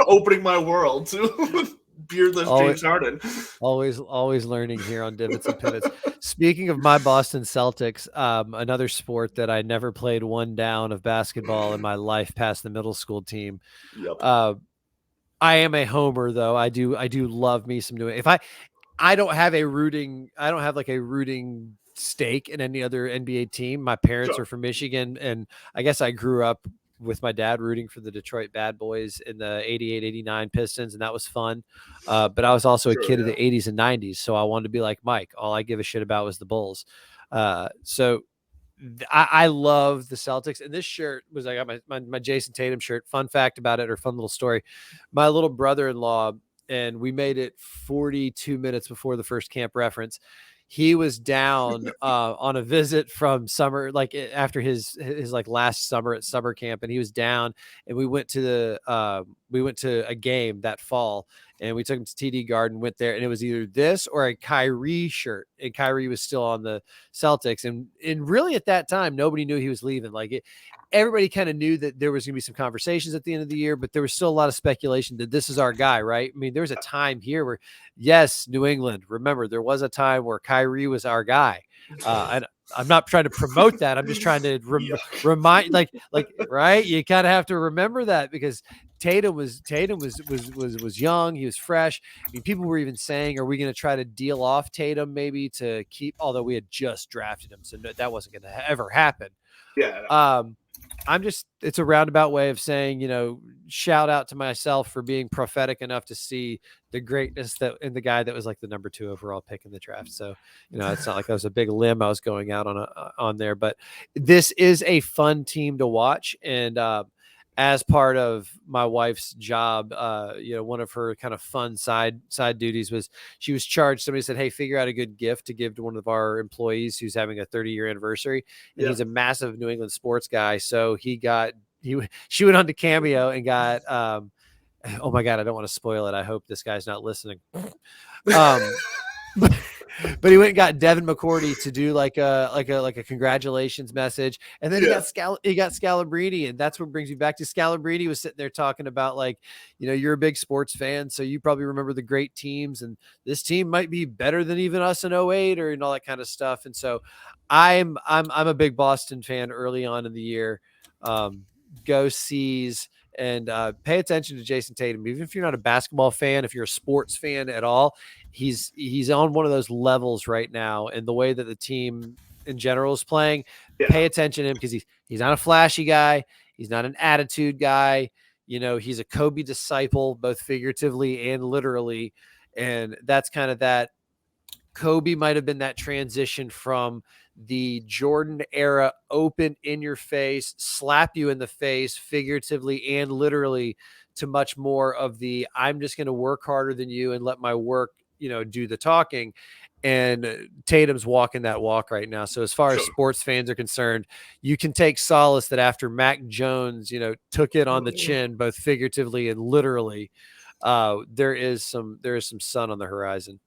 opening my world to beardless James Harden. Always learning here on Divots and Pivots. Speaking of my Boston Celtics, another sport that I never played one down of basketball in my life past the middle school team. Yep. I am a homer though. I do love me some New. If I don't have a rooting stake in any other NBA team. My parents are from Michigan, and I guess I grew up with my dad rooting for the Detroit Bad Boys in the 88-89 Pistons, and that was fun. But I was also a kid of the 80s and 90s, so I wanted to be like Mike. All I give a shit about was the Bulls. So I love the Celtics, and this shirt was, I got my Jason Tatum shirt. Fun fact about it, or fun little story. My little brother-in-law, and we made it 42 minutes before the first camp reference. He was down on a visit from summer, like after his like last summer at summer camp, and he was down, and we went to a game that fall, and we took him to TD Garden, went there, and it was either this or a Kyrie shirt, and Kyrie was still on the Celtics, and really at that time nobody knew he was leaving. Everybody kind of knew that there was going to be some conversations at the end of the year, but there was still a lot of speculation that this is our guy, right? I mean, there was a time here where, yes, New England, remember, there was a time where Kyrie was our guy. And I'm not trying to promote that. I'm just trying to remind, like, right? You kind of have to remember that because Tatum was young. He was fresh. I mean, people were even saying, are we going to try to deal off Tatum maybe to keep, although we had just drafted him. So that wasn't going to ever happen. Yeah. It's a roundabout way of saying, shout out to myself for being prophetic enough to see the greatness that in the guy that was like the number 2 overall pick in the draft. So, it's not like that was a big limb I was going out on there, but this is a fun team to watch. And, as part of my wife's job, one of her kind of fun side duties was she was charged. Somebody said, hey, figure out a good gift to give to one of our employees who's having a 30-year anniversary. And he's a massive New England sports guy. So she went on to Cameo and got, oh my God, I don't want to spoil it. I hope this guy's not listening. But he went and got Devin McCourty to do like a congratulations message, and then he got Scalabrini, and that's what brings me back to Scalabrini was sitting there talking about you're a big sports fan, so you probably remember the great teams, and this team might be better than even us in 08 or all that kind of stuff. And so I'm a big Boston fan early on in the year. Go Seas. And pay attention to Jason Tatum. Even if you're not a basketball fan, if you're a sports fan at all, he's on one of those levels right now. And the way that the team in general is playing, pay attention to him because he's not a flashy guy. He's not an attitude guy. He's a Kobe disciple, both figuratively and literally. And that's kind of that. Kobe might have been that transition from the Jordan era, open in your face, slap you in the face, figuratively and literally, to much more of the I'm just going to work harder than you and let my work, do the talking. And Tatum's walking that walk right now. So as far as sports fans are concerned, you can take solace that after Mac Jones, took it on the chin, both figuratively and literally, there is some sun on the horizon.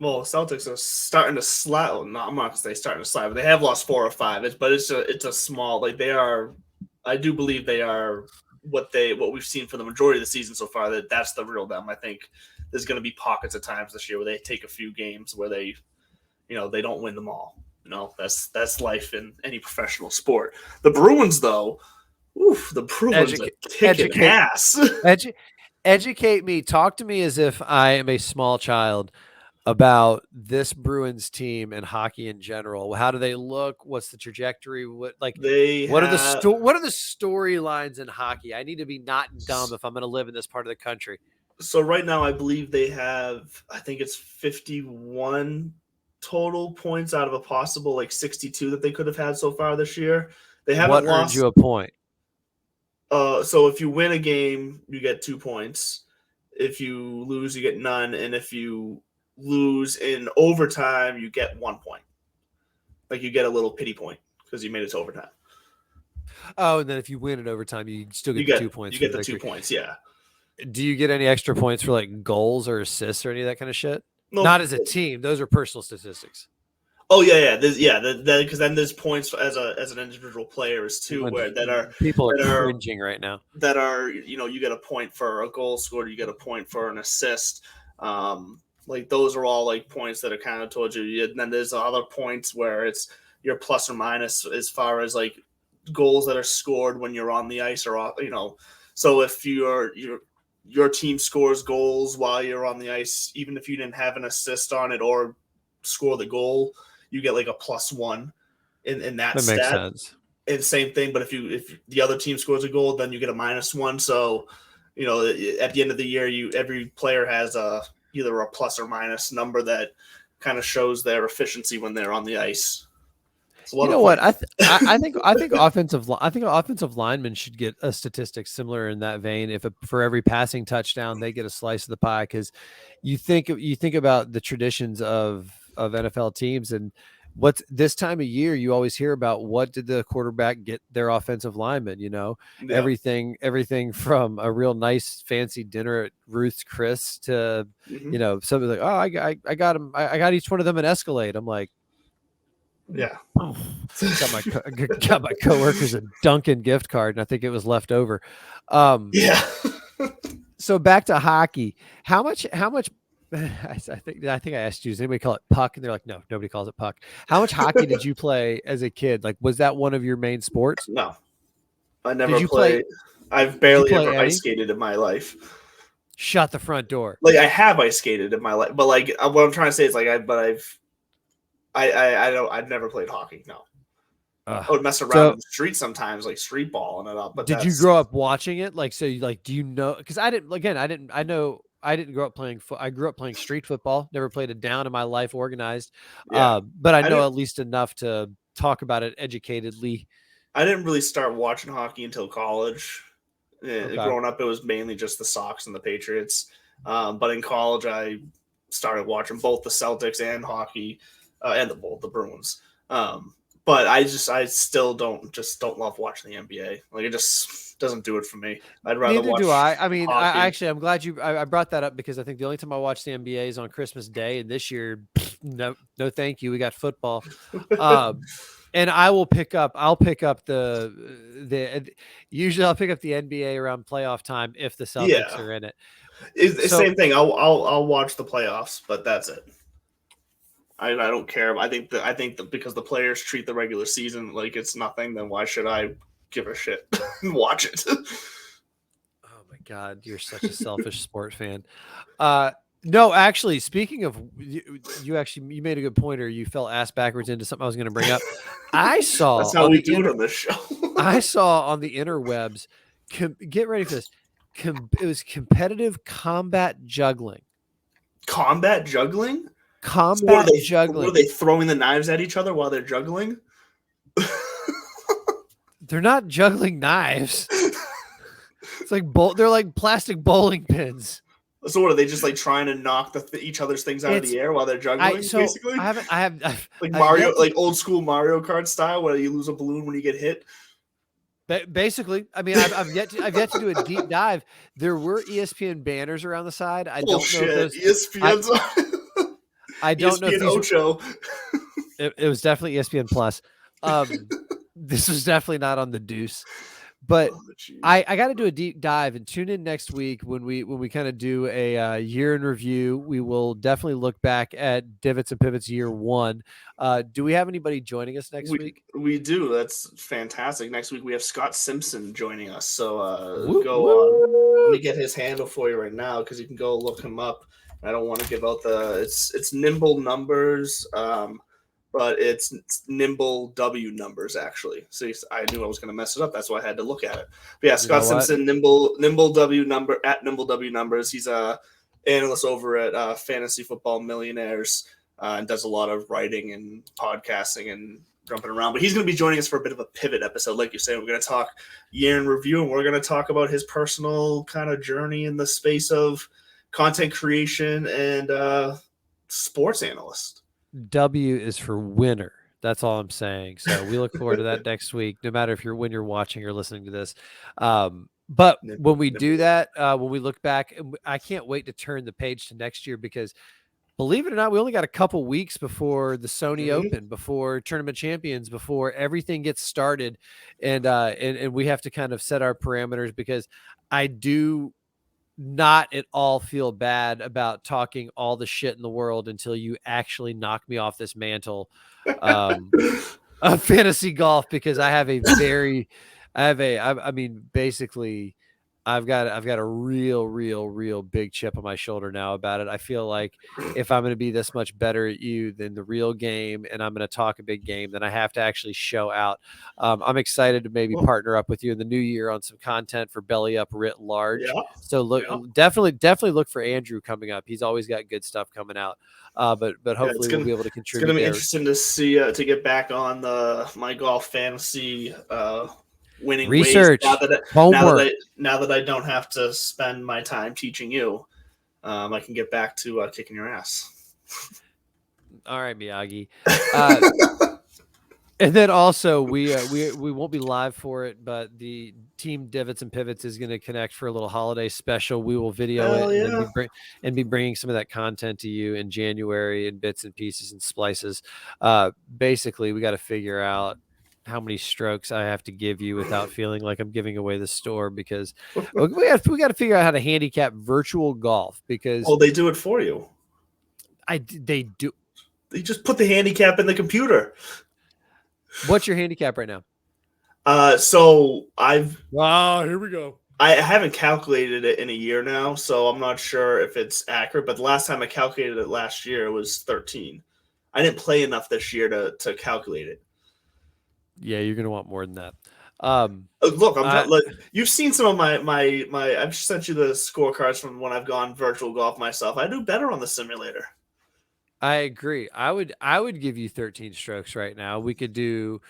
Well, Celtics are starting to slide. Well, no, I'm not going to say starting to slide, but they have lost 4 or 5. But it's a small, like they are. I do believe they are what we've seen for the majority of the season so far. That's the real them. I think there's going to be pockets of times this year where they take a few games where they don't win them all. That's life in any professional sport. The Bruins, though, the Bruins are kicking ass. Educate me. Talk to me as if I am a small child about this Bruins team and hockey in general. How do they look? What's the trajectory? What are the storylines in hockey? I need to be not dumb if I'm going to live in this part of the country. So right now, I believe they have, I think it's 51 total points out of a possible 62 that they could have had so far this year. They haven't lost. What earned you a point? So if you win a game, you get 2 points. If you lose, you get none. And if you lose in overtime, you get 1 point. You get a little pity point because you made it to overtime. Oh, and then if you win in overtime, you still get 2 points. You get the 2 points, yeah. Do you get any extra points for goals or assists or any of that kind of shit? No, not as a team. Those are personal statistics. Oh yeah. Because then there's points as an individual player is too, people are cringing right now. That are you get a point for a goal scored, you get a point for an assist. Those are all points that are kind of told you. And then there's other points where it's your plus or minus as far as goals that are scored when you're on the ice or off. So if your team scores goals while you're on the ice, even if you didn't have an assist on it or score the goal, you get a +1 in that stat. Makes sense. And same thing, but if the other team scores a goal, then you get a -1. So, at the end of the year, every player has either a plus or minus number that kind of shows their efficiency when they're on the ice. You know what? I think offensive linemen should get a statistic similar in that vein. If for every passing touchdown, they get a slice of the pie, because you think about the traditions of NFL teams, and what's this time of year, you always hear about what did the quarterback get their offensive lineman. Everything from a real nice fancy dinner at Ruth's Chris to something like, oh, I got him, I got each one of them an Escalade. I'm like, yeah. Got my coworkers a Dunkin' gift card, and I think it was left over. Yeah. So back to hockey. How much? I think I asked you, does anybody call it puck? And they're like, no, nobody calls it puck. How much hockey did you play as a kid? Was that one of your main sports? No, I never played. I've barely ever ice skated in my life. Shut the front door. I have ice skated in my life, but what I'm trying to say is I've never played hockey. No, I would mess around in the street sometimes, street ball and it up. But did you grow up watching it? Do you know? Because I didn't. Again, I didn't grow up playing. I grew up playing street football. Never played a down in my life organized. Yeah. But I know at least enough to talk about it educatedly. I didn't really start watching hockey until college. Okay. Growing up, it was mainly just the Sox and the Patriots. But in college, I started watching both the Celtics and hockey. And the Bruins. But I still don't love watching the NBA. It just doesn't do it for me. I'd rather watch. Neither do I. I mean, I'm glad I brought that up, because I think the only time I watch the NBA is on Christmas Day, and this year, no, thank you. We got football. And I'll pick up usually I'll pick up the NBA around playoff time if the Celtics are in it. Same thing. I'll watch the playoffs, but that's it. I don't care. I think that because the players treat the regular season like it's nothing, then why should I give a shit and watch it? God, you're such a selfish sport fan. No, actually, speaking of you made a good point, or you fell ass backwards into something I was going to bring up. I saw That's how on we the do it on this show. I saw on the interwebs. Get ready for this. It was competitive combat juggling. Combat juggling? So Combat what are juggling. they throwing the knives at each other while they're juggling? They're not juggling knives. It's like they're like plastic bowling pins. So what are they just like trying to knock each other's things out of the air while they're juggling? Basically, like Mario, like old school Mario Kart style, where you lose a balloon when you get hit. Basically, I mean, I've yet to do a deep dive. There were ESPN banners around the side. I don't know if those ESPN's. I don't know if these Ocho. It was definitely ESPN Plus. This was definitely not on the Deuce. But I got to do a deep dive and tune in next week when we kind of do a year in review. We will definitely look back at Divots and Pivots year 1. Do we have anybody joining us next week? We do. That's fantastic. Next week we have Scott Simpson joining us. So go on. Let me get his handle for you right now because you can go look him up. I don't want to give out it's Nimble Numbers. But it's Nimble W Numbers, actually. So I knew I was going to mess it up. That's why I had to look at it. But yeah, Scott Simpson, Nimble W Number at Nimble W Numbers. He's a analyst over at Fantasy Football Millionaires and does a lot of writing and podcasting and jumping around. But he's going to be joining us for a bit of a pivot episode. Like you say, we're going to talk year in review, and we're going to talk about his personal kind of journey in the space of content creation and sports analyst. W is for winner. That's all I'm saying. So we look forward to that next week, no matter when you're watching or listening to this. But when we do that, when we look back, I can't wait to turn the page to next year because believe it or not, we only got a couple weeks before the Sony Open, before Tournament Champions, before everything gets started. And we have to kind of set our parameters because I do not at all feel bad about talking all the shit in the world until you actually knock me off this mantle of fantasy golf, because I have basically I've got a real big chip on my shoulder now about it. I feel like if I'm going to be this much better at you than the real game, and I'm going to talk a big game, then I have to actually show out. I'm excited to maybe partner up with you in the new year on some content for Belly Up writ large. Yeah. So definitely look for Andrew coming up. He's always got good stuff coming out. But hopefully we'll be able to contribute. It's going to be interesting to see to get back on my golf fantasy winning research ways homework. Now that I don't have to spend my time teaching you, I can get back to kicking your ass. All right, Miyagi. And then also we won't be live for it, but the team Divots and Pivots is going to connect for a little holiday special. We will video it and be bringing some of that content to you in January in bits and pieces and splices. Basically, we got to figure out how many strokes I have to give you without feeling like I'm giving away the store, because we got to figure out how to handicap virtual golf, because they do it for you. They do. You just put the handicap in the computer. What's your handicap right now? So here we go. I haven't calculated it in a year now, so I'm not sure if it's accurate, but the last time I calculated it last year, it was 13. I didn't play enough this year to calculate it. Yeah, you're gonna want more than that. Look, you've seen some of my. I've sent you the scorecards from when I've gone virtual golf myself. I do better on the simulator. I agree. I would give you 13 strokes right now. We could do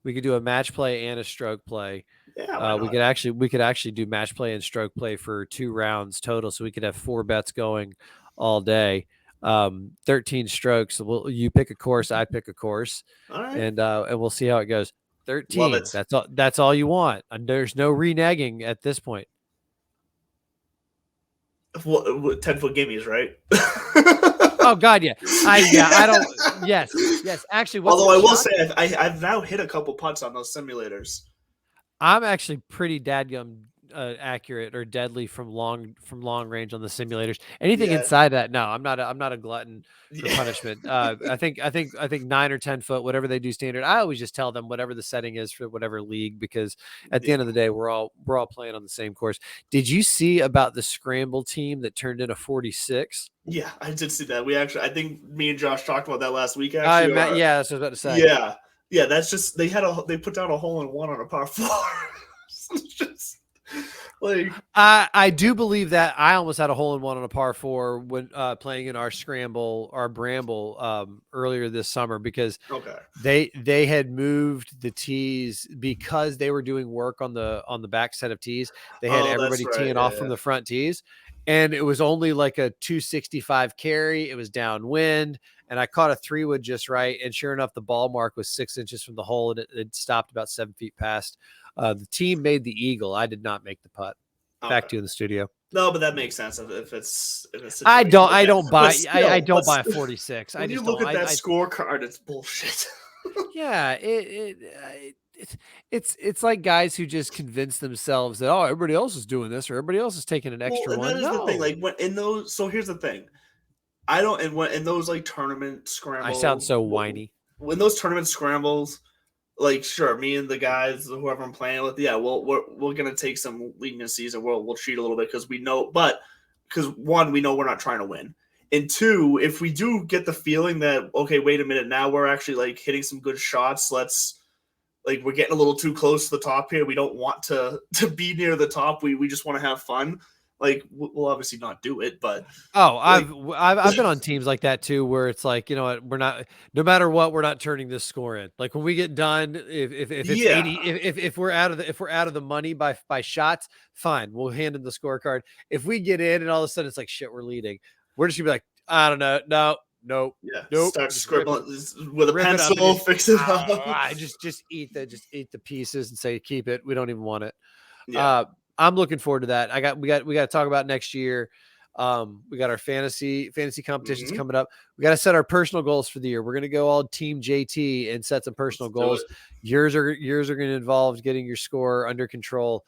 a match play and a stroke play. Yeah, we could actually do match play and stroke play for 2 rounds total, so we could have 4 bets going all day. 13 strokes. You pick a course, I pick a course, all right, and we'll see how it goes. 13. That's all you want. And there's no reneging at this point. 10-foot gimmies, right? Oh God, yeah. I don't. Yes. Actually, although I will say I've now hit a couple putts on those simulators. I'm actually pretty dadgum accurate or deadly from long range on the simulators. Anything Yeah. inside that, no, I'm not a glutton for Yeah. punishment. I think 9 or 10 foot, whatever they do standard. I always just tell them whatever the setting is for whatever league, because at the end of the day, we're all playing on the same course. Did you see about the scramble team that turned in a 46? Yeah, I did see that. I think me and Josh talked about that last week. Actually, Yeah, that's what I was about to say. yeah, yeah. That's just they put down a hole in one on a par 4. It's just like I do believe that I almost had a hole in one on a par 4 when playing in our Bramble earlier this summer, because okay. they had moved the tees because they were doing work on the back set of tees. They had Oh, that's everybody right. teeing off from the front tees, and it was only like a 265 carry. It was downwind, and I caught a 3-wood just right, and sure enough, the ball mark was 6 inches from the hole, and it stopped about 7 feet past. The team made the eagle. I did not make the putt. Back to you in the studio. No, but that makes sense if it's I don't buy a 46. When you look at that scorecard, it's bullshit. Yeah, it's like guys who just convince themselves that, oh, everybody else is doing this or everybody else is taking an extra one. That is the thing. Like when in those, so here's the thing. I don't in those like tournament scrambles. I sound so whiny. When those tournament scrambles, like sure, me and the guys, whoever I'm playing with, yeah, we're gonna take some leniencies and we'll cheat a little bit because we know, but because one, we know we're not trying to win, and two, if we do get the feeling that okay, wait a minute, now we're actually like hitting some good shots, we're getting a little too close to the top here. We don't want to be near the top. We just want to have fun. Like we'll obviously not do it, but I've been on teams like that too, where it's like, you know what, we're not, no matter what, we're not turning this score in. Like when we get done, if it's 80, if we're out of the money by shots, fine, we'll hand in the scorecard. If we get in and all of a sudden it's like shit, we're leading, we're just gonna be like, I don't know, nope. Start scribbling with a pencil, fix it up. I just eat the pieces and say keep it. We don't even want it. Yeah. I'm looking forward to that. We got to talk about next year. We got our fantasy competitions coming up. We got to set our personal goals for the year. We're going to go all team JT and set some personal goals. Yours are going to involve getting your score under control.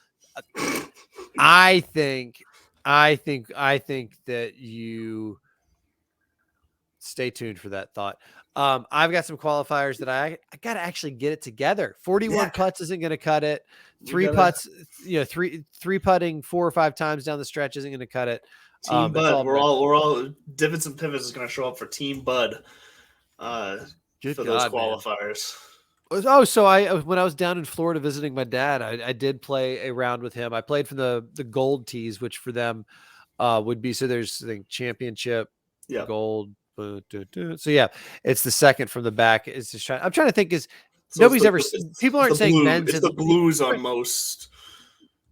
I think that you stay tuned for that thought. I've got some qualifiers that I got to actually get it together. 41 putts isn't going to cut it. Three putting 4 or 5 times down the stretch isn't going to cut it. Team Bud, we're all Divots and Pivots is going to show up for Team Bud for those qualifiers. Man. Oh, so when I was down in Florida visiting my dad, I did play a round with him. I played for the gold tees, which for them would be, so there's championship, gold. So yeah, it's the second from the back. It's just I'm trying to think people aren't saying men's. It's the blues on most.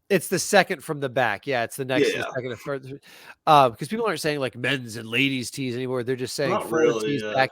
It's the second from the back. Yeah, it's the next second. Because people aren't saying like men's and ladies tees anymore. They're just saying tees back.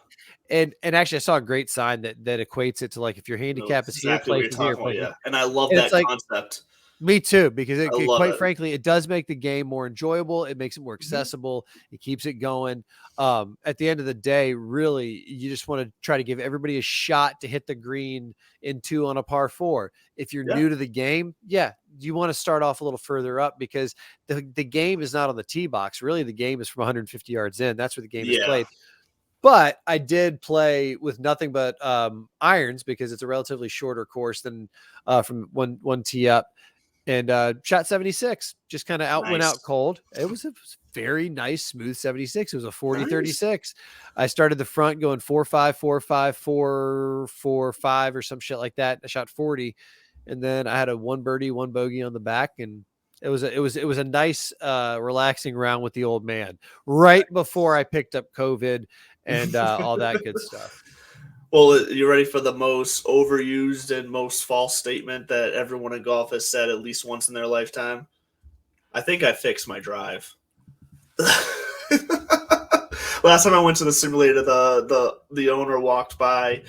And actually, I saw a great sign that equates it to like if your handicap is here, play from here. And I love that concept. Me too, because quite frankly, it does make the game more enjoyable. It makes it more accessible. It keeps it going. At the end of the day, really, you just want to try to give everybody a shot to hit the green in 2 on a par 4. If you're new to the game, you want to start off a little further up because the game is not on the tee box. Really, the game is from 150 yards in. That's where the game is played. But I did play with nothing but irons because it's a relatively shorter course than from one tee up. And shot 76, just kind of went out cold. It was a very nice, smooth 76. It was a 40-36. I started the front going 4-5, 4-5, 4-4-5 or some shit like that. I shot 40, and then I had a 1 birdie, 1 bogey on the back, and it was a nice, relaxing round with the old man. Right before I picked up COVID and all that good stuff. Well, you ready for the most overused and most false statement that everyone in golf has said at least once in their lifetime? I think I fixed my drive. Last time I went to the simulator, the owner walked by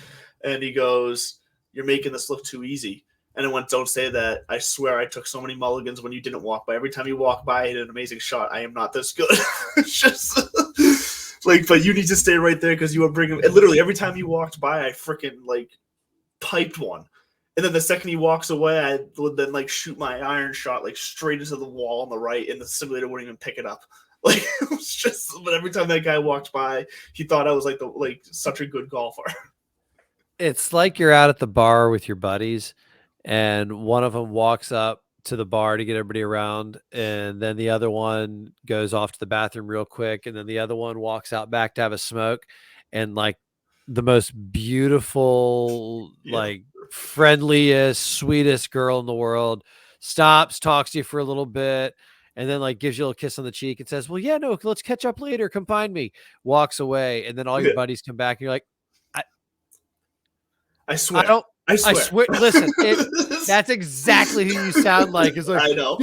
and he goes, "You're making this look too easy." And I went, "Don't say that. I swear I took so many mulligans when you didn't walk by. Every time you walk by, I hit an amazing shot. I am not this good." It's just but you need to stay right there because you were bringing. And literally every time you walked by, I freaking piped one. And then the second he walks away, I would then like shoot my iron shot like straight into the wall on the right, and the simulator wouldn't even pick it up. Like it was just, but every time that guy walked by, he thought I was like such a good golfer. It's like you're out at the bar with your buddies, and one of them walks up to the bar to get everybody around, and then the other one goes off to the bathroom real quick, and then the other one walks out back to have a smoke, and like the most beautiful, like friendliest, sweetest girl in the world stops, talks to you for a little bit, and then like gives you a little kiss on the cheek and says, "Well, yeah, no, let's catch up later. Come find me." Walks away, and then all your buddies come back, and you're like, I swear. I swear. Listen, that's exactly who you sound like. It's like, I know,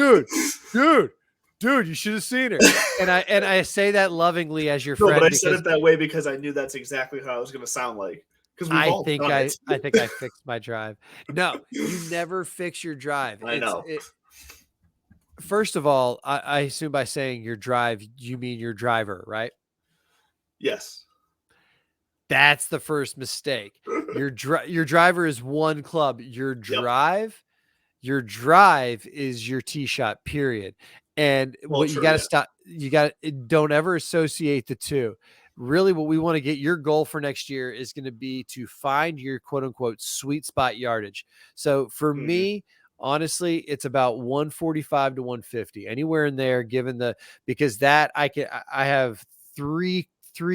dude, you should have seen her. And I say that lovingly as your friend. But I said it that way because I knew that's exactly how I was going to sound like. Because I think I fixed my drive. No, you never fix your drive. I know. First of all, I assume by saying your drive, you mean your driver, right? Yes. That's the first mistake. Your driver is one club. Your drive is your tee shot, period. And you got to stop. Don't ever associate the two. Really, what we want to get, your goal for next year is going to be to find your quote unquote sweet spot yardage. So for me, honestly, it's about 145 to 150, anywhere in there, because that I have three,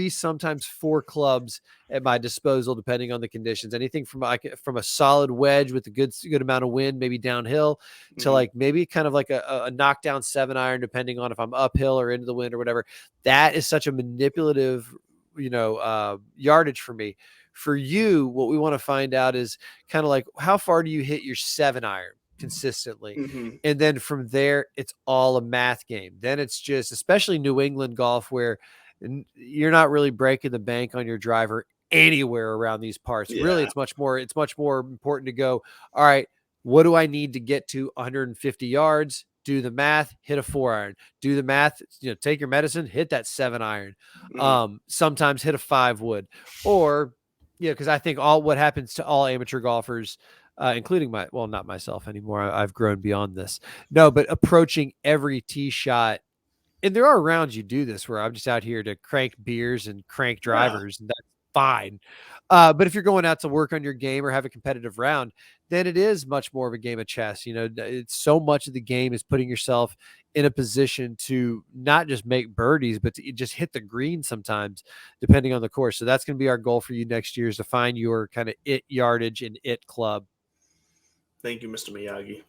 sometimes four clubs at my disposal, depending on the conditions. Anything from a solid wedge with a good amount of wind, maybe downhill, to like maybe kind of like a knockdown 7-iron, depending on if I'm uphill or into the wind or whatever. That is such a manipulative, yardage for me. For you, what we want to find out is kind of like, how far do you hit your 7-iron consistently? And then from there, it's all a math game. Then it's just, especially New England golf, where you're not really breaking the bank on your driver anywhere around these parts. Really, it's much more important to go, all right, what do I need to get to 150 yards? Do the math, hit a 4-iron. Do the math, take your medicine, hit that 7-iron. Sometimes hit a 5-wood, or because I think what happens to all amateur golfers, including not myself anymore. I've grown beyond this. No, but approaching every tee shot. And there are rounds you do this where I'm just out here to crank beers and crank drivers, and that's fine. But if you're going out to work on your game or have a competitive round, then it is much more of a game of chess. It's so much of the game is putting yourself in a position to not just make birdies, but to just hit the green sometimes, depending on the course. So that's going to be our goal for you next year, is to find your kind of it yardage and it club. Thank you, Mr. Miyagi.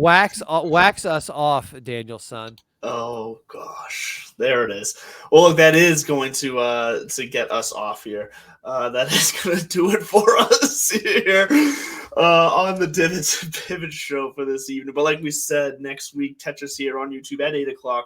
Wax us off, Daniel, son. Oh gosh, there it is. Well, look, that is going to get us off here. That is going to do it for us here on the Divots and Pivots show for this evening. But like we said, next week, catch us here on YouTube at 8:00.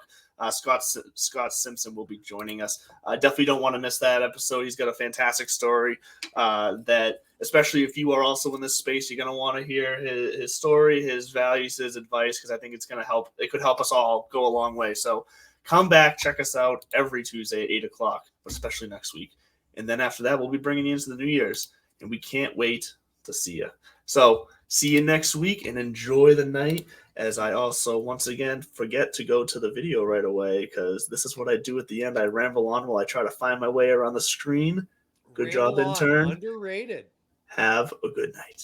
Scott Simpson will be joining us. Definitely don't want to miss that episode. He's got a fantastic story that, especially if you are also in this space, you're going to want to hear his story, his values, his advice, because I think it's going to help. It could help us all go a long way. So come back, check us out every Tuesday at 8:00, especially next week. And then after that, we'll be bringing you into the New Year's, and we can't wait to see you. So see you next week, and enjoy the night. As I also, once again, forget to go to the video right away, because this is what I do at the end. I ramble on while I try to find my way around the screen. Good job, intern. Underrated. Have a good night.